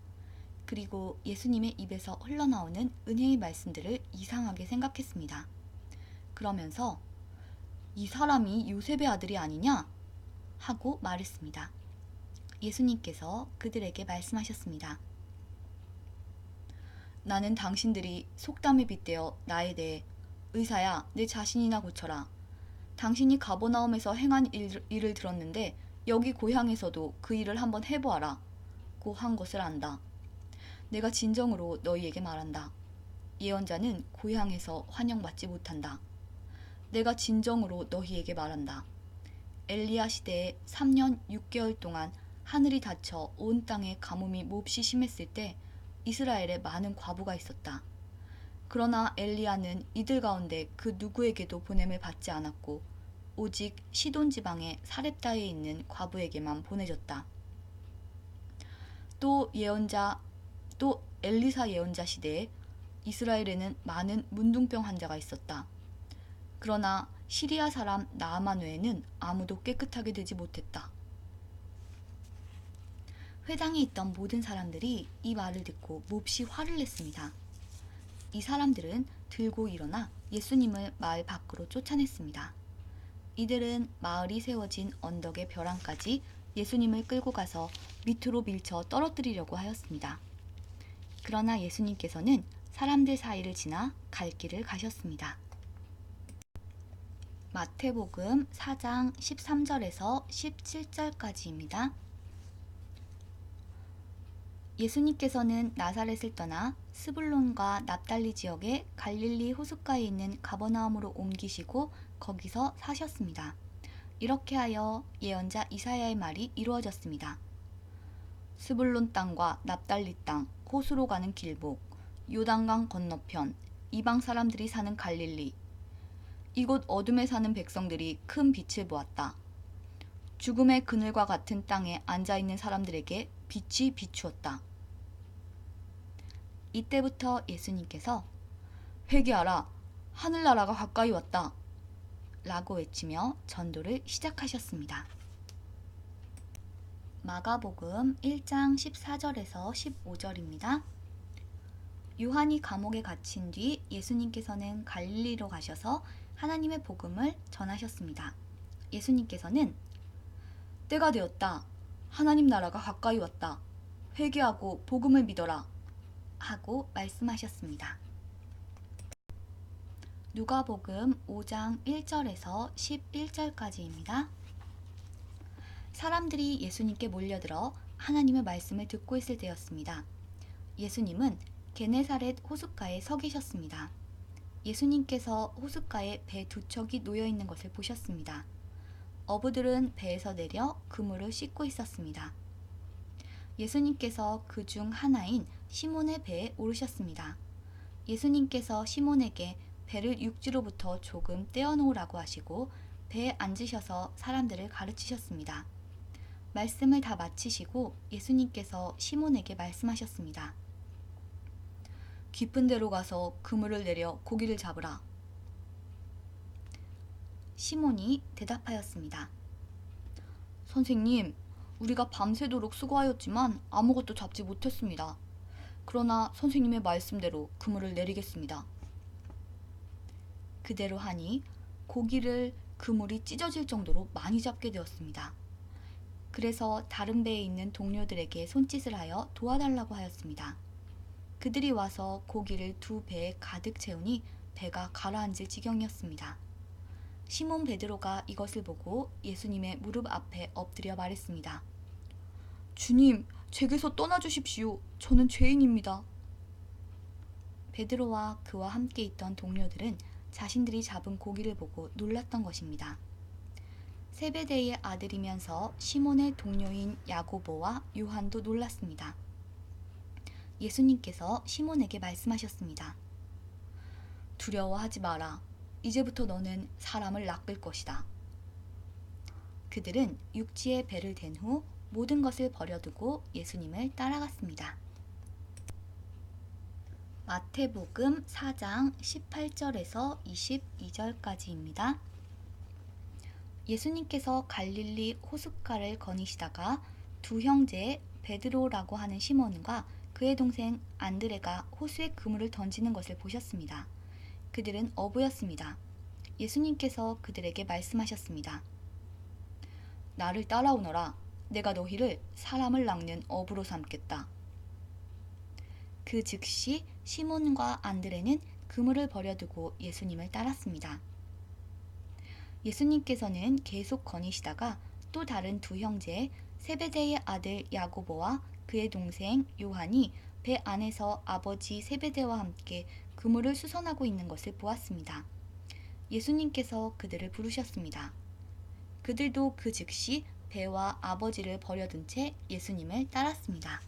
그리고 예수님의 입에서 흘러나오는 은혜의 말씀들을 이상하게 생각했습니다. 그러면서 이 사람이 요셉의 아들이 아니냐? 하고 말했습니다. 예수님께서 그들에게 말씀하셨습니다. 나는 당신들이 속담에 빗대어 나에 대해 의사야, 내 자신이나 고쳐라. 당신이 가버나움에서 행한 일을 들었는데 여기 고향에서도 그 일을 한번 해보아라. 고 한 것을 안다. 내가 진정으로 너희에게 말한다. 예언자는 고향에서 환영받지 못한다. 내가 진정으로 너희에게 말한다. 엘리야 시대에 3년 6개월 동안 하늘이 닫혀 온 땅에 가뭄이 몹시 심했을 때 이스라엘에 많은 과부가 있었다. 그러나 엘리야는 이들 가운데 그 누구에게도 보냄을 받지 않았고 오직 시돈 지방의 사렙다에 있는 과부에게만 보내졌다. 또 엘리사 예언자 시대에 이스라엘에는 많은 문둥병 환자가 있었다. 그러나 시리아 사람 나아만 외에는 아무도 깨끗하게 되지 못했다. 회당에 있던 모든 사람들이 이 말을 듣고 몹시 화를 냈습니다. 이 사람들은 들고 일어나 예수님을 마을 밖으로 쫓아냈습니다. 이들은 마을이 세워진 언덕의 벼랑까지 예수님을 끌고 가서 밑으로 밀쳐 떨어뜨리려고 하였습니다. 그러나 예수님께서는 사람들 사이를 지나 갈 길을 가셨습니다. 마태복음 4장 13절에서 17절까지입니다. 예수님께서는 나사렛을 떠나 스불론과 납달리 지역의 갈릴리 호숫가에 있는 가버나움으로 옮기시고 거기서 사셨습니다. 이렇게 하여 예언자 이사야의 말이 이루어졌습니다. 스불론 땅과 납달리 땅, 호수로 가는 길목, 요단강 건너편, 이방 사람들이 사는 갈릴리. 이곳 어둠에 사는 백성들이 큰 빛을 보았다. 죽음의 그늘과 같은 땅에 앉아있는 사람들에게 빛이 비추었다. 이때부터 예수님께서 회개하라, 하늘나라가 가까이 왔다 라고 외치며 전도를 시작하셨습니다. 마가복음 1장 14절에서 15절입니다. 요한이 감옥에 갇힌 뒤 예수님께서는 갈릴리로 가셔서 하나님의 복음을 전하셨습니다. 예수님께서는 때가 되었다. 하나님 나라가 가까이 왔다. 회개하고 복음을 믿어라. 하고 말씀하셨습니다. 누가복음 5장 1절에서 11절까지입니다. 사람들이 예수님께 몰려들어 하나님의 말씀을 듣고 있을 때였습니다. 예수님은 게네사렛 호숫가에 서 계셨습니다. 예수님께서 호숫가에 배 두 척이 놓여 있는 것을 보셨습니다. 어부들은 배에서 내려 그물을 씻고 있었습니다. 예수님께서 그 중 하나인 시몬의 배에 오르셨습니다. 예수님께서 시몬에게 배를 육지로부터 조금 떼어놓으라고 하시고 배에 앉으셔서 사람들을 가르치셨습니다. 말씀을 다 마치시고 예수님께서 시몬에게 말씀하셨습니다. 깊은 데로 가서 그물을 내려 고기를 잡으라. 시몬이 대답하였습니다. 선생님, 우리가 밤새도록 수고하였지만 아무것도 잡지 못했습니다. 그러나 선생님의 말씀대로 그물을 내리겠습니다. 그대로 하니 고기를 그물이 찢어질 정도로 많이 잡게 되었습니다. 그래서 다른 배에 있는 동료들에게 손짓을 하여 도와달라고 하였습니다. 그들이 와서 고기를 두 배에 가득 채우니 배가 가라앉을 지경이었습니다. 시몬 베드로가 이것을 보고 예수님의 무릎 앞에 엎드려 말했습니다. 주님, 제게서 떠나주십시오. 저는 죄인입니다. 베드로와 그와 함께 있던 동료들은 자신들이 잡은 고기를 보고 놀랐던 것입니다. 세베대의 아들이면서 시몬의 동료인 야고보와 요한도 놀랐습니다. 예수님께서 시몬에게 말씀하셨습니다. 두려워하지 마라. 이제부터 너는 사람을 낚을 것이다. 그들은 육지에 배를 댄 후 모든 것을 버려두고 예수님을 따라갔습니다. 마태복음 4장 18절에서 22절까지입니다. 예수님께서 갈릴리 호숫가를 거니시다가 두 형제 베드로라고 하는 시몬과 그의 동생 안드레가 호수에 그물을 던지는 것을 보셨습니다. 그들은 어부였습니다. 예수님께서 그들에게 말씀하셨습니다. 나를 따라오너라. 내가 너희를 사람을 낚는 어부로 삼겠다. 그 즉시 시몬과 안드레는 그물을 버려두고 예수님을 따랐습니다. 예수님께서는 계속 거니시다가 또 다른 두 형제 세베대의 아들 야고보와 그의 동생 요한이 배 안에서 아버지 세베대와 함께 그물을 수선하고 있는 것을 보았습니다. 예수님께서 그들을 부르셨습니다. 그들도 그 즉시 배와 아버지를 버려둔 채 예수님을 따랐습니다.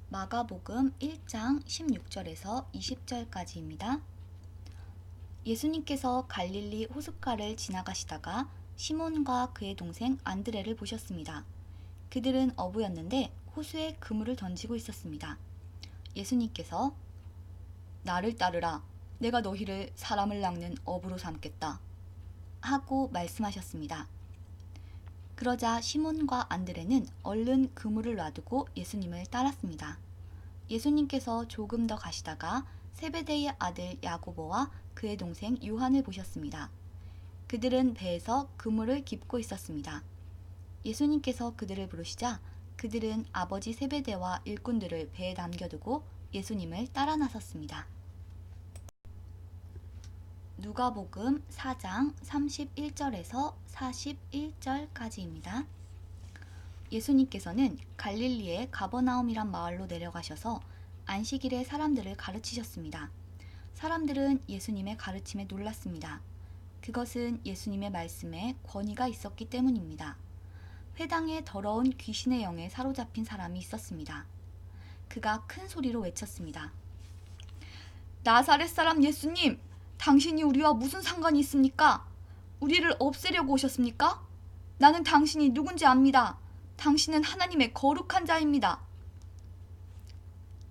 마가복음 1장 16절에서 20절까지입니다. 예수님께서 갈릴리 호숫가를 지나가시다가 시몬과 그의 동생 안드레를 보셨습니다. 그들은 어부였는데 호수에 그물을 던지고 있었습니다. 예수님께서 나를 따르라. 내가 너희를 사람을 낚는 어부로 삼겠다. 하고 말씀하셨습니다. 그러자 시몬과 안드레는 얼른 그물을 놔두고 예수님을 따랐습니다. 예수님께서 조금 더 가시다가 세베대의 아들 야고보와 그의 동생 요한을 보셨습니다. 그들은 배에서 그물을 깁고 있었습니다. 예수님께서 그들을 부르시자 그들은 아버지 세베대와 일꾼들을 배에 남겨두고 예수님을 따라 나섰습니다. 누가복음 4장 31절에서 41절까지입니다. 예수님께서는 갈릴리의 가버나움이란 마을로 내려가셔서 안식일에 사람들을 가르치셨습니다. 사람들은 예수님의 가르침에 놀랐습니다. 그것은 예수님의 말씀에 권위가 있었기 때문입니다. 회당에 더러운 귀신의 영에 사로잡힌 사람이 있었습니다. 그가 큰 소리로 외쳤습니다. 나사렛 사람 예수님! 당신이 우리와 무슨 상관이 있습니까? 우리를 없애려고 오셨습니까? 나는 당신이 누군지 압니다. 당신은 하나님의 거룩한 자입니다.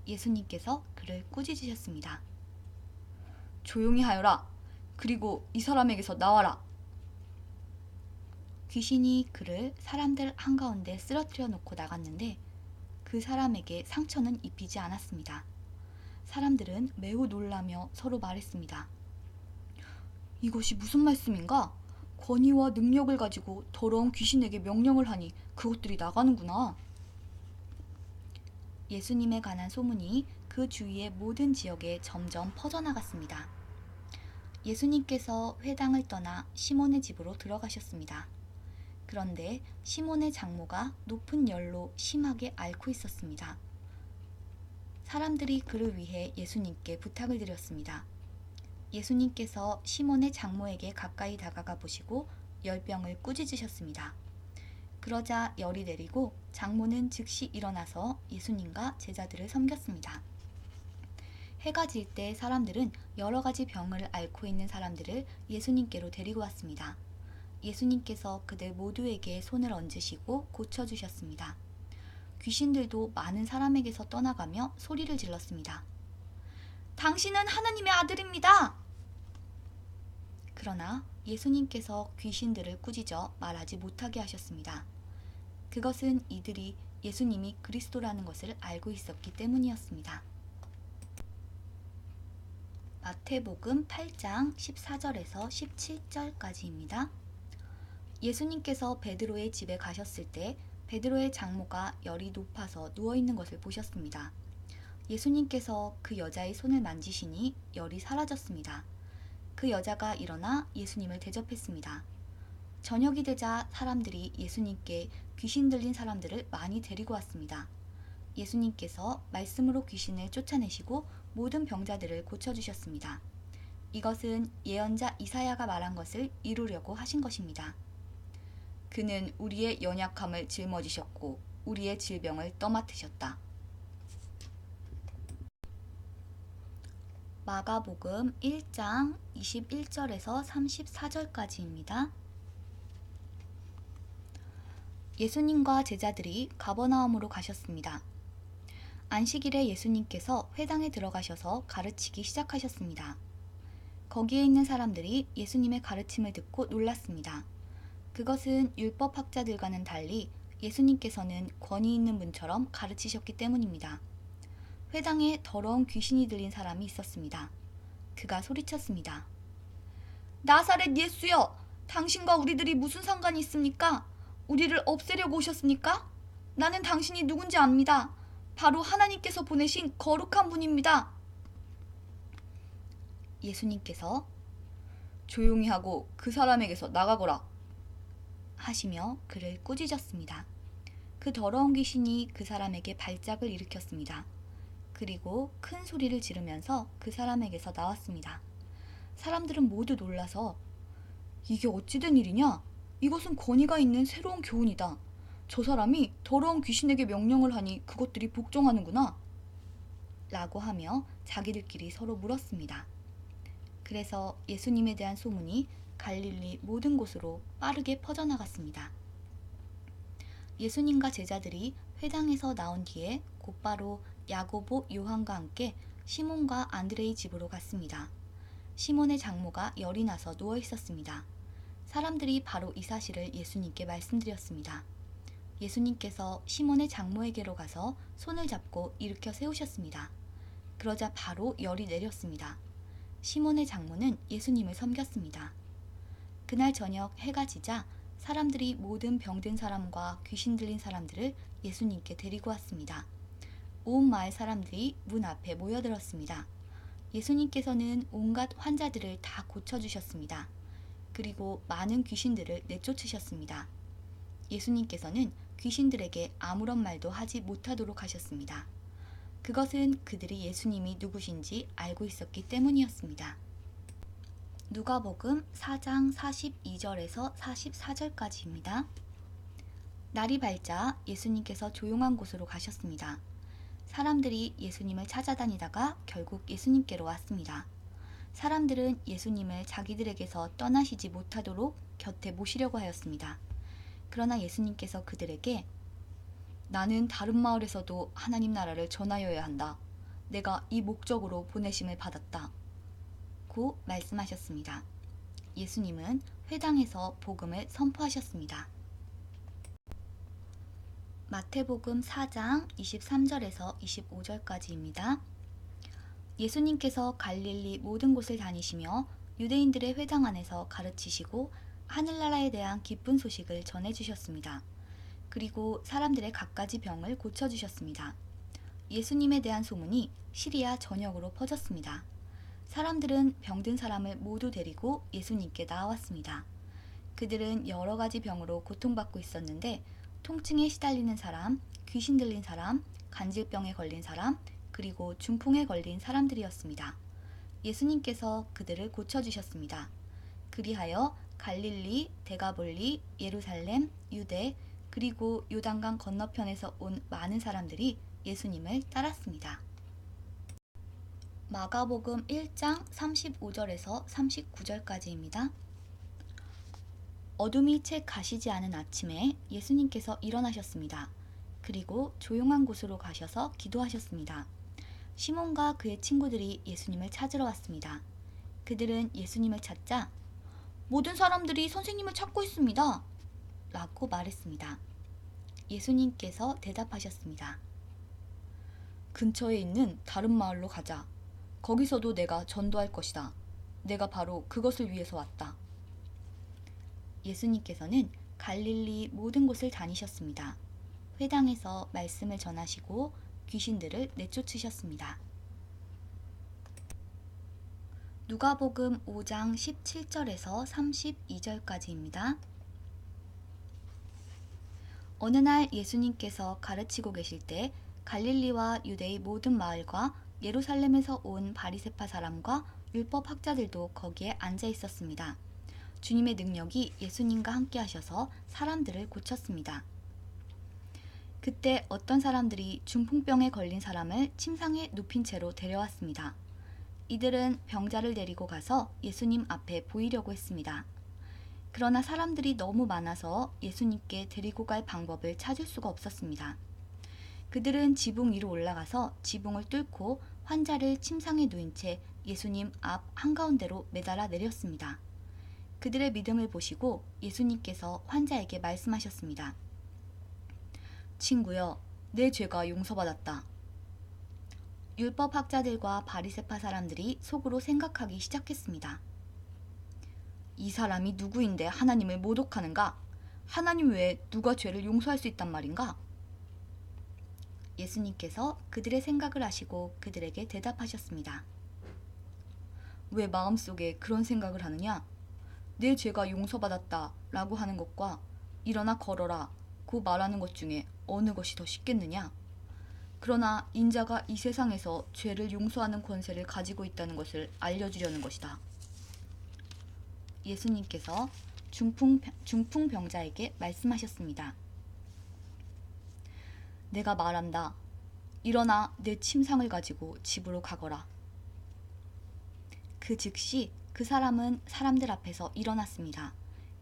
예수님께서 그를 꾸짖으셨습니다. 조용히 하여라. 그리고 이 사람에게서 나와라. 귀신이 그를 사람들 한가운데 쓰러뜨려 놓고 나갔는데 그 사람에게 상처는 입히지 않았습니다. 사람들은 매우 놀라며 서로 말했습니다. 이것이 무슨 말씀인가? 권위와 능력을 가지고 더러운 귀신에게 명령을 하니 그것들이 나가는구나. 예수님에 관한 소문이 그 주위의 모든 지역에 점점 퍼져나갔습니다. 예수님께서 회당을 떠나 시몬의 집으로 들어가셨습니다. 그런데 시몬의 장모가 높은 열로 심하게 앓고 있었습니다. 사람들이 그를 위해 예수님께 부탁을 드렸습니다. 예수님께서 시몬의 장모에게 가까이 다가가 보시고 열병을 꾸짖으셨습니다. 그러자 열이 내리고 장모는 즉시 일어나서 예수님과 제자들을 섬겼습니다. 해가 질 때 사람들은 여러 가지 병을 앓고 있는 사람들을 예수님께로 데리고 왔습니다. 예수님께서 그들 모두에게 손을 얹으시고 고쳐주셨습니다. 귀신들도 많은 사람에게서 떠나가며 소리를 질렀습니다. 당신은 하나님의 아들입니다. 그러나 예수님께서 귀신들을 꾸짖어 말하지 못하게 하셨습니다. 그것은 이들이 예수님이 그리스도라는 것을 알고 있었기 때문이었습니다. 마태복음 8장 14절에서 17절까지입니다. 예수님께서 베드로의 집에 가셨을 때 베드로의 장모가 열이 높아서 누워있는 것을 보셨습니다. 예수님께서 그 여자의 손을 만지시니 열이 사라졌습니다. 그 여자가 일어나 예수님을 대접했습니다. 저녁이 되자 사람들이 예수님께 귀신 들린 사람들을 많이 데리고 왔습니다. 예수님께서 말씀으로 귀신을 쫓아내시고 모든 병자들을 고쳐주셨습니다. 이것은 예언자 이사야가 말한 것을 이루려고 하신 것입니다. 그는 우리의 연약함을 짊어지셨고 우리의 질병을 떠맡으셨다. 마가복음 1장 21절에서 34절까지입니다. 예수님과 제자들이 가버나움으로 가셨습니다. 안식일에 예수님께서 회당에 들어가셔서 가르치기 시작하셨습니다. 거기에 있는 사람들이 예수님의 가르침을 듣고 놀랐습니다. 그것은 율법학자들과는 달리 예수님께서는 권위 있는 분처럼 가르치셨기 때문입니다. 회당에 더러운 귀신이 들린 사람이 있었습니다. 그가 소리쳤습니다. 나사렛 예수여! 당신과 우리들이 무슨 상관이 있습니까? 우리를 없애려고 오셨습니까? 나는 당신이 누군지 압니다. 바로 하나님께서 보내신 거룩한 분입니다. 예수님께서 조용히 하고 그 사람에게서 나가거라 하시며 그를 꾸짖었습니다. 그 더러운 귀신이 그 사람에게 발작을 일으켰습니다. 그리고 큰 소리를 지르면서 그 사람에게서 나왔습니다. 사람들은 모두 놀라서 이게 어찌 된 일이냐? 이것은 권위가 있는 새로운 교훈이다. 저 사람이 더러운 귀신에게 명령을 하니 그것들이 복종하는구나. 라고 하며 자기들끼리 서로 물었습니다. 그래서 예수님에 대한 소문이 갈릴리 모든 곳으로 빠르게 퍼져나갔습니다. 예수님과 제자들이 회당에서 나온 뒤에 곧바로 야고보, 요한과 함께 시몬과 안드레의 집으로 갔습니다. 시몬의 장모가 열이 나서 누워 있었습니다. 사람들이 바로 이 사실을 예수님께 말씀드렸습니다. 예수님께서 시몬의 장모에게로 가서 손을 잡고 일으켜 세우셨습니다. 그러자 바로 열이 내렸습니다. 시몬의 장모는 예수님을 섬겼습니다. 그날 저녁 해가 지자 사람들이 모든 병든 사람과 귀신 들린 사람들을 예수님께 데리고 왔습니다. 온 마을 사람들이 문 앞에 모여들었습니다. 예수님께서는 온갖 환자들을 다 고쳐주셨습니다. 그리고 많은 귀신들을 내쫓으셨습니다. 예수님께서는 귀신들에게 아무런 말도 하지 못하도록 하셨습니다. 그것은 그들이 예수님이 누구신지 알고 있었기 때문이었습니다. 누가복음 4장 42절에서 44절까지입니다. 날이 밝자 예수님께서 조용한 곳으로 가셨습니다. 사람들이 예수님을 찾아다니다가 결국 예수님께로 왔습니다. 사람들은 예수님을 자기들에게서 떠나시지 못하도록 곁에 모시려고 하였습니다. 그러나 예수님께서 그들에게 나는 다른 마을에서도 하나님 나라를 전하여야 한다. 내가 이 목적으로 보내심을 받았다. 고 말씀하셨습니다. 예수님은 회당에서 복음을 선포하셨습니다. 마태복음 4장 23절에서 25절까지입니다. 예수님께서 갈릴리 모든 곳을 다니시며 유대인들의 회당 안에서 가르치시고 하늘나라에 대한 기쁜 소식을 전해주셨습니다. 그리고 사람들의 갖가지 병을 고쳐주셨습니다. 예수님에 대한 소문이 시리아 전역으로 퍼졌습니다. 사람들은 병든 사람을 모두 데리고 예수님께 나아왔습니다. 그들은 여러 가지 병으로 고통받고 있었는데 통증에 시달리는 사람, 귀신 들린 사람, 간질병에 걸린 사람, 그리고 중풍에 걸린 사람들이었습니다. 예수님께서 그들을 고쳐주셨습니다. 그리하여 갈릴리, 데가볼리, 예루살렘, 유대, 그리고 요단강 건너편에서 온 많은 사람들이 예수님을 따랐습니다. 마가복음 1장 35절에서 39절까지입니다. 어둠이 채 가시지 않은 아침에 예수님께서 일어나셨습니다. 그리고 조용한 곳으로 가셔서 기도하셨습니다. 시몬과 그의 친구들이 예수님을 찾으러 왔습니다. 그들은 예수님을 찾자 모든 사람들이 선생님을 찾고 있습니다. 라고 말했습니다. 예수님께서 대답하셨습니다. 근처에 있는 다른 마을로 가자. 거기서도 내가 전도할 것이다. 내가 바로 그것을 위해서 왔다. 예수님께서는 갈릴리 모든 곳을 다니셨습니다. 회당에서 말씀을 전하시고 귀신들을 내쫓으셨습니다. 누가복음 5장 17절에서 32절까지입니다. 어느 날 예수님께서 가르치고 계실 때 갈릴리와 유대의 모든 마을과 예루살렘에서 온 바리새파 사람과 율법 학자들도 거기에 앉아 있었습니다. 주님의 능력이 예수님과 함께 하셔서 사람들을 고쳤습니다. 그때 어떤 사람들이 중풍병에 걸린 사람을 침상에 눕힌 채로 데려왔습니다. 이들은 병자를 데리고 가서 예수님 앞에 보이려고 했습니다. 그러나 사람들이 너무 많아서 예수님께 데리고 갈 방법을 찾을 수가 없었습니다. 그들은 지붕 위로 올라가서 지붕을 뚫고 환자를 침상에 누인 채 예수님 앞 한가운데로 매달아 내렸습니다. 그들의 믿음을 보시고 예수님께서 환자에게 말씀하셨습니다. 친구여, 내 죄가 용서받았다. 율법 학자들과 바리새파 사람들이 속으로 생각하기 시작했습니다. 이 사람이 누구인데 하나님을 모독하는가? 하나님 외에 누가 죄를 용서할 수 있단 말인가? 예수님께서 그들의 생각을 아시고 그들에게 대답하셨습니다. 왜 마음속에 그런 생각을 하느냐? 내 죄가 용서받았다 라고 하는 것과 일어나 걸어라 고 말하는 것 중에 어느 것이 더 쉽겠느냐? 그러나 인자가 이 세상에서 죄를 용서하는 권세를 가지고 있다는 것을 알려주려는 것이다. 예수님께서 중풍병자에게 말씀하셨습니다. 내가 말한다. 일어나 내 침상을 가지고 집으로 가거라. 그 즉시 그 사람은 사람들 앞에서 일어났습니다.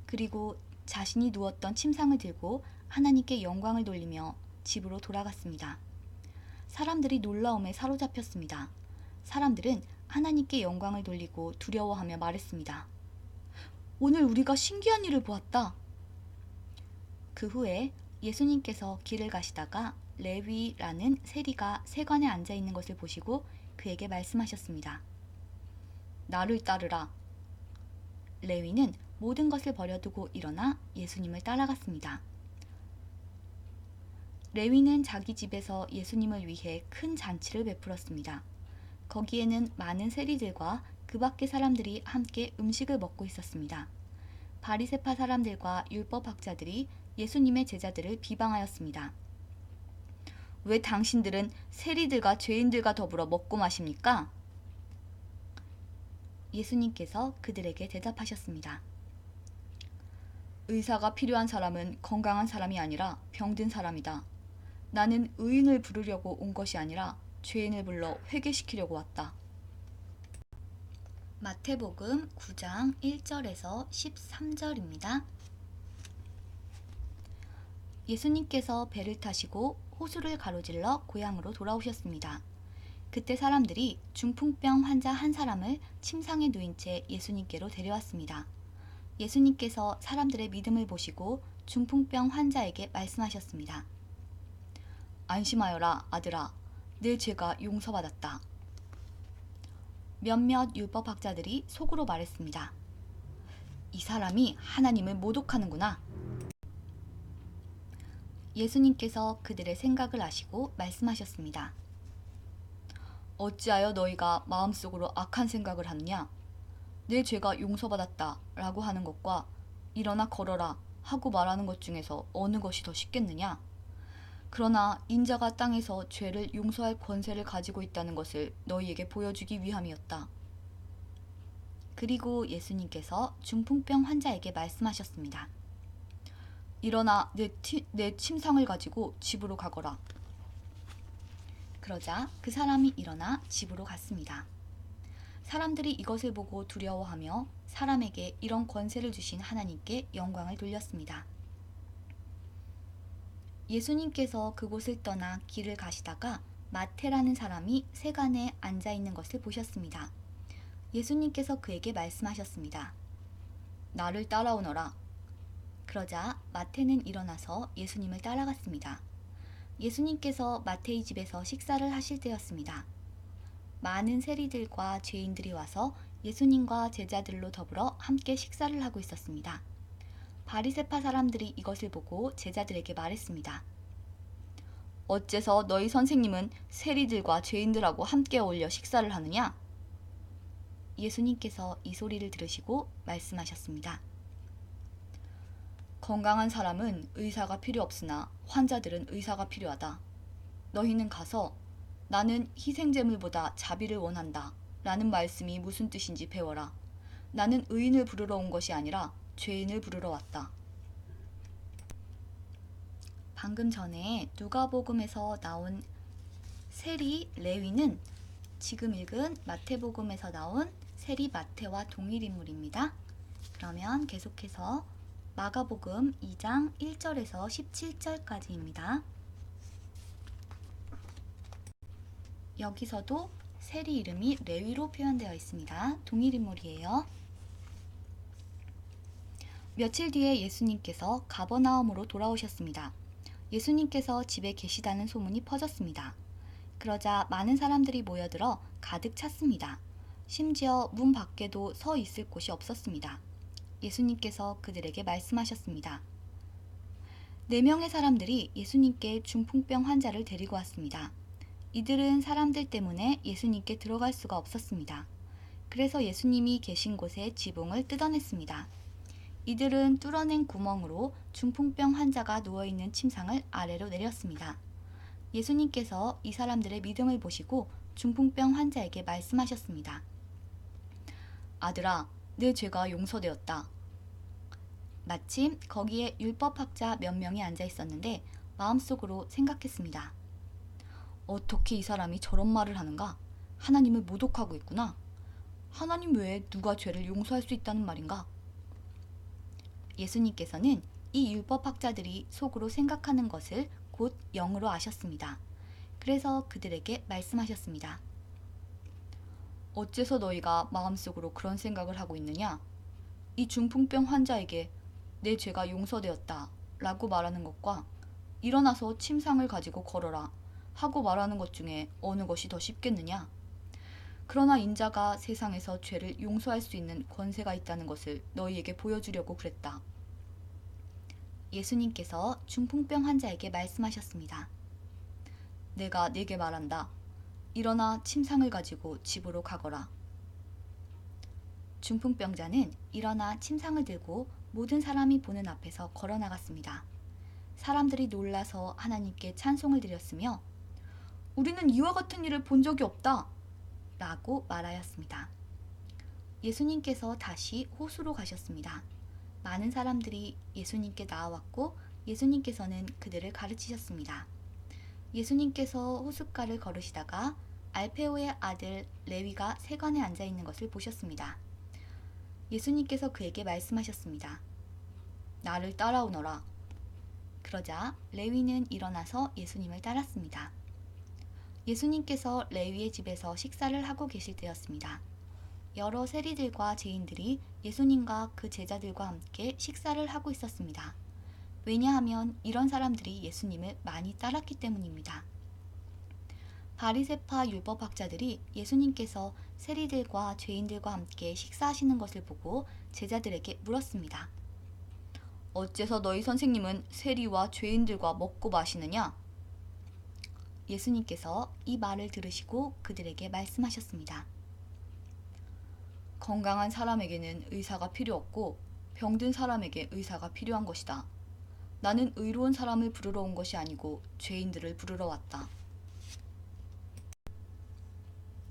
그리고 자신이 누웠던 침상을 들고 하나님께 영광을 돌리며 집으로 돌아갔습니다. 사람들이 놀라움에 사로잡혔습니다. 사람들은 하나님께 영광을 돌리고 두려워하며 말했습니다. 오늘 우리가 신기한 일을 보았다. 그 후에 예수님께서 길을 가시다가 레위라는 세리가 세관에 앉아 있는 것을 보시고 그에게 말씀하셨습니다. 나를 따르라. 레위는 모든 것을 버려두고 일어나 예수님을 따라갔습니다. 레위는 자기 집에서 예수님을 위해 큰 잔치를 베풀었습니다. 거기에는 많은 세리들과 그 밖의 사람들이 함께 음식을 먹고 있었습니다. 바리새파 사람들과 율법 학자들이 예수님의 제자들을 비방하였습니다. 왜 당신들은 세리들과 죄인들과 더불어 먹고 마십니까? 예수님께서 그들에게 대답하셨습니다. 의사가 필요한 사람은 건강한 사람이 아니라 병든 사람이다. 나는 의인을 부르려고 온 것이 아니라 죄인을 불러 회개시키려고 왔다. 마태복음 9장 1절에서 13절입니다. 예수님께서 배를 타시고 호수를 가로질러 고향으로 돌아오셨습니다. 그때 사람들이 중풍병 환자 한 사람을 침상에 누인 채 예수님께로 데려왔습니다. 예수님께서 사람들의 믿음을 보시고 중풍병 환자에게 말씀하셨습니다. 안심하여라, 아들아. 내 죄가 용서받았다. 몇몇 율법학자들이 속으로 말했습니다. 이 사람이 하나님을 모독하는구나. 예수님께서 그들의 생각을 아시고 말씀하셨습니다. 어찌하여 너희가 마음속으로 악한 생각을 하느냐? 내 죄가 용서받았다 라고 하는 것과 일어나 걸어라 하고 말하는 것 중에서 어느 것이 더 쉽겠느냐? 그러나 인자가 땅에서 죄를 용서할 권세를 가지고 있다는 것을 너희에게 보여주기 위함이었다. 그리고 예수님께서 중풍병 환자에게 말씀하셨습니다. 일어나 내 침상을 가지고 집으로 가거라. 그러자 그 사람이 일어나 집으로 갔습니다. 사람들이 이것을 보고 두려워하며 사람에게 이런 권세를 주신 하나님께 영광을 돌렸습니다. 예수님께서 그곳을 떠나 길을 가시다가 마태라는 사람이 세간에 앉아 있는 것을 보셨습니다. 예수님께서 그에게 말씀하셨습니다. 나를 따라오너라. 그러자 마태는 일어나서 예수님을 따라갔습니다. 예수님께서 마태의 집에서 식사를 하실 때였습니다. 많은 세리들과 죄인들이 와서 예수님과 제자들로 더불어 함께 식사를 하고 있었습니다. 바리새파 사람들이 이것을 보고 제자들에게 말했습니다. 어째서 너희 선생님은 세리들과 죄인들하고 함께 어울려 식사를 하느냐? 예수님께서 이 소리를 들으시고 말씀하셨습니다. 건강한 사람은 의사가 필요 없으나 환자들은 의사가 필요하다. 너희는 가서 나는 희생제물보다 자비를 원한다 라는 말씀이 무슨 뜻인지 배워라. 나는 의인을 부르러 온 것이 아니라 죄인을 부르러 왔다. 방금 전에 누가복음에서 나온 세리 레위는 지금 읽은 마태복음에서 나온 세리 마태와 동일 인물입니다. 그러면 계속해서 마가복음 2장 1절에서 17절까지입니다. 여기서도 세리 이름이 레위로 표현되어 있습니다. 동일 인물이에요. 며칠 뒤에 예수님께서 가버나움으로 돌아오셨습니다. 예수님께서 집에 계시다는 소문이 퍼졌습니다. 그러자 많은 사람들이 모여들어 가득 찼습니다. 심지어 문 밖에도 서 있을 곳이 없었습니다. 예수님께서 그들에게 말씀하셨습니다. 4명의 사람들이 예수님께 중풍병 환자를 데리고 왔습니다. 이들은 사람들 때문에 예수님께 들어갈 수가 없었습니다. 그래서 예수님이 계신 곳에 지붕을 뜯어냈습니다. 이들은 뚫어낸 구멍으로 중풍병 환자가 누워있는 침상을 아래로 내렸습니다. 예수님께서 이 사람들의 믿음을 보시고 중풍병 환자에게 말씀하셨습니다. 아들아, 내 죄가 용서되었다. 마침 거기에 율법학자 몇 명이 앉아 있었는데 마음속으로 생각했습니다. 어떻게 이 사람이 저런 말을 하는가? 하나님을 모독하고 있구나. 하나님 외에 누가 죄를 용서할 수 있다는 말인가? 예수님께서는 이 율법학자들이 속으로 생각하는 것을 곧 영으로 아셨습니다. 그래서 그들에게 말씀하셨습니다. 어째서 너희가 마음속으로 그런 생각을 하고 있느냐? 이 중풍병 환자에게 내 죄가 용서되었다 라고 말하는 것과 일어나서 침상을 가지고 걸어라 하고 말하는 것 중에 어느 것이 더 쉽겠느냐? 그러나 인자가 세상에서 죄를 용서할 수 있는 권세가 있다는 것을 너희에게 보여주려고 그랬다. 예수님께서 중풍병 환자에게 말씀하셨습니다. 내가 네게 말한다. 일어나 침상을 가지고 집으로 가거라. 중풍병자는 일어나 침상을 들고 모든 사람이 보는 앞에서 걸어 나갔습니다. 사람들이 놀라서 하나님께 찬송을 드렸으며 우리는 이와 같은 일을 본 적이 없다 라고 말하였습니다. 예수님께서 다시 호수로 가셨습니다. 많은 사람들이 예수님께 나아왔고 예수님께서는 그들을 가르치셨습니다. 예수님께서 호숫가를 걸으시다가 알페오의 아들 레위가 세관에 앉아 있는 것을 보셨습니다. 예수님께서 그에게 말씀하셨습니다. 나를 따라오너라. 그러자 레위는 일어나서 예수님을 따랐습니다. 예수님께서 레위의 집에서 식사를 하고 계실 때였습니다. 여러 세리들과 죄인들이 예수님과 그 제자들과 함께 식사를 하고 있었습니다. 왜냐하면 이런 사람들이 예수님을 많이 따랐기 때문입니다. 바리새파 율법학자들이 예수님께서 세리들과 죄인들과 함께 식사하시는 것을 보고 제자들에게 물었습니다. 어째서 너희 선생님은 세리와 죄인들과 먹고 마시느냐? 예수님께서 이 말을 들으시고 그들에게 말씀하셨습니다. 건강한 사람에게는 의사가 필요 없고 병든 사람에게 의사가 필요한 것이다. 나는 의로운 사람을 부르러 온 것이 아니고 죄인들을 부르러 왔다.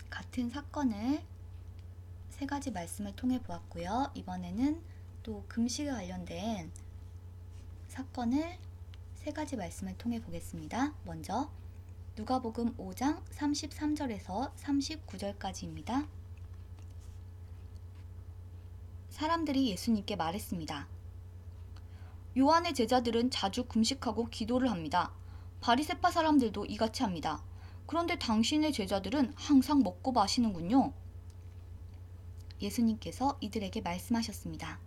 같은 사건을 세 가지 말씀을 통해 보았고요. 이번에는 또 금식에 관련된 사건을 세 가지 말씀을 통해 보겠습니다. 먼저 누가복음 5장 33절에서 39절까지입니다. 사람들이 예수님께 말했습니다. 요한의 제자들은 자주 금식하고 기도를 합니다. 바리새파 사람들도 이같이 합니다. 그런데 당신의 제자들은 항상 먹고 마시는군요. 예수님께서 이들에게 말씀하셨습니다.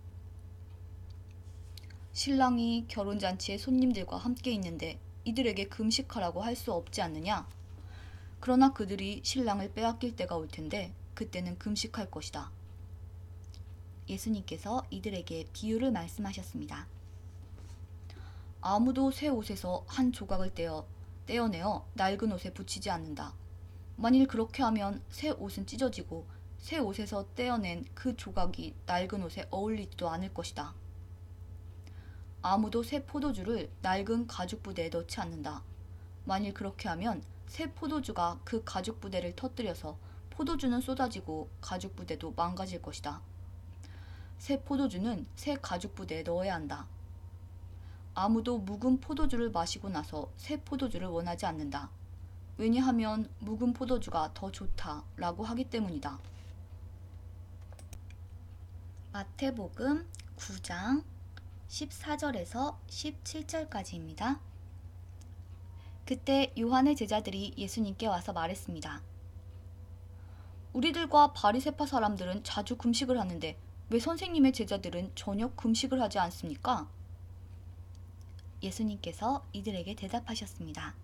신랑이 결혼잔치에 손님들과 함께 있는데 이들에게 금식하라고 할 수 없지 않느냐? 그러나 그들이 신랑을 빼앗길 때가 올 텐데 그때는 금식할 것이다. 예수님께서 이들에게 비유를 말씀하셨습니다. 아무도 새 옷에서 한 조각을 떼어내어 낡은 옷에 붙이지 않는다. 만일 그렇게 하면 새 옷은 찢어지고 새 옷에서 떼어낸 그 조각이 낡은 옷에 어울리지도 않을 것이다. 아무도 새 포도주를 낡은 가죽 부대에 넣지 않는다. 만일 그렇게 하면 새 포도주가 그 가죽 부대를 터뜨려서 포도주는 쏟아지고 가죽 부대도 망가질 것이다. 새 포도주는 새 가죽 부대에 넣어야 한다. 아무도 묵은 포도주를 마시고 나서 새 포도주를 원하지 않는다. 왜냐하면 묵은 포도주가 더 좋다라고 하기 때문이다. 마태복음 9장 14절에서 17절까지입니다. 그때 요한의 제자들이 예수님께 와서 말했습니다. 우리들과 바리새파 사람들은 자주 금식을 하는데 왜 선생님의 제자들은 전혀 금식을 하지 않습니까? 예수님께서 이들에게 대답하셨습니다.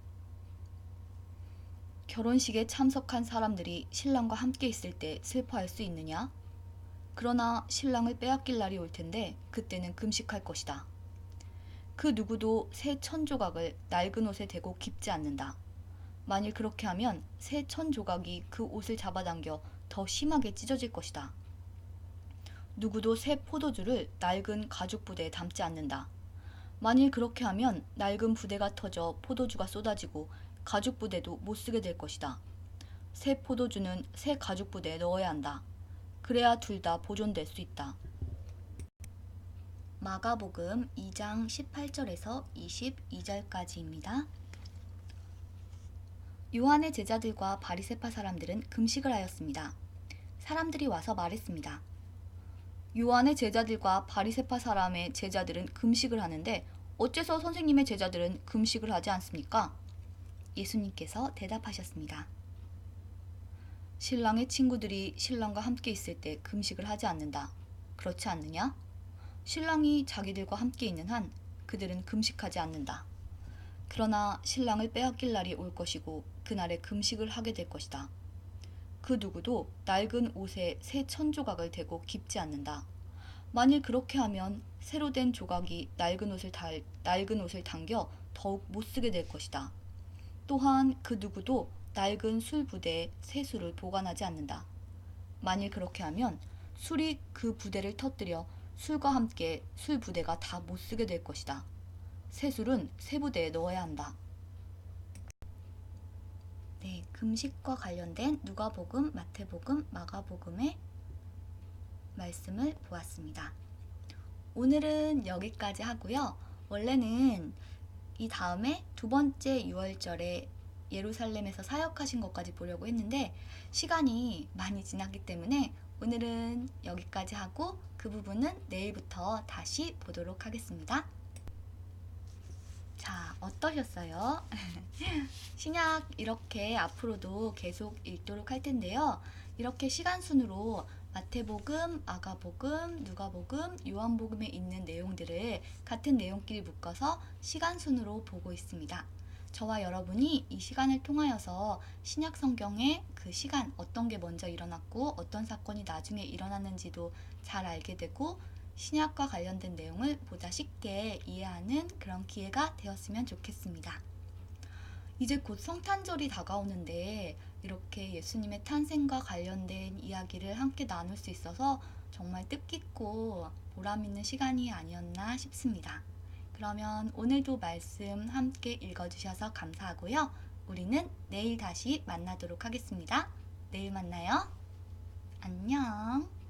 결혼식에 참석한 사람들이 신랑과 함께 있을 때 슬퍼할 수 있느냐? 그러나 신랑을 빼앗길 날이 올 텐데 그때는 금식할 것이다. 그 누구도 새 천조각을 낡은 옷에 대고 깁지 않는다. 만일 그렇게 하면 새 천조각이 그 옷을 잡아당겨 더 심하게 찢어질 것이다. 누구도 새 포도주를 낡은 가죽 부대에 담지 않는다. 만일 그렇게 하면 낡은 부대가 터져 포도주가 쏟아지고 가죽 부대도 못 쓰게 될 것이다. 새 포도주는 새 가죽 부대에 넣어야 한다. 그래야 둘 다 보존될 수 있다. 마가복음 2장 18절에서 22절까지입니다. 요한의 제자들과 바리새파 사람들은 금식을 하였습니다. 사람들이 와서 말했습니다. 요한의 제자들과 바리새파 사람의 제자들은 금식을 하는데 어째서 선생님의 제자들은 금식을 하지 않습니까? 예수님께서 대답하셨습니다. 신랑의 친구들이 신랑과 함께 있을 때 금식을 하지 않는다. 그렇지 않느냐? 신랑이 자기들과 함께 있는 한 그들은 금식하지 않는다. 그러나 신랑을 빼앗길 날이 올 것이고 그날에 금식을 하게 될 것이다. 그 누구도 낡은 옷에 새 천조각을 대고 깁지 않는다. 만일 그렇게 하면 새로 된 조각이 낡은 옷을 당겨 더욱 못 쓰게 될 것이다. 또한 그 누구도 낡은 술 부대에 새 술을 보관하지 않는다. 만일 그렇게 하면 술이 그 부대를 터뜨려 술과 함께 술 부대가 다 못 쓰게 될 것이다. 새 술은 새 부대에 넣어야 한다. 네, 금식과 관련된 누가복음, 마태복음, 마가복음의 말씀을 보았습니다. 오늘은 여기까지 하고요. 원래는 이 다음에 두 번째 유월절에 예루살렘에서 사역하신 것까지 보려고 했는데 시간이 많이 지났기 때문에 오늘은 여기까지 하고 그 부분은 내일부터 다시 보도록 하겠습니다. 자, 어떠셨어요? 신약 이렇게 앞으로도 계속 읽도록 할 텐데요. 이렇게 시간 순으로 마태복음, 아가복음, 누가복음, 요한복음에 있는 내용들을 같은 내용끼리 묶어서 시간 순으로 보고 있습니다. 저와 여러분이 이 시간을 통하여서 신약 성경의 그 시간, 어떤 게 먼저 일어났고 어떤 사건이 나중에 일어났는지도 잘 알게 되고 신약과 관련된 내용을 보다 쉽게 이해하는 그런 기회가 되었으면 좋겠습니다. 이제 곧 성탄절이 다가오는데 이렇게 예수님의 탄생과 관련된 이야기를 함께 나눌 수 있어서 정말 뜻깊고 보람 있는 시간이 아니었나 싶습니다. 그러면 오늘도 말씀 함께 읽어주셔서 감사하고요. 우리는 내일 다시 만나도록 하겠습니다. 내일 만나요. 안녕.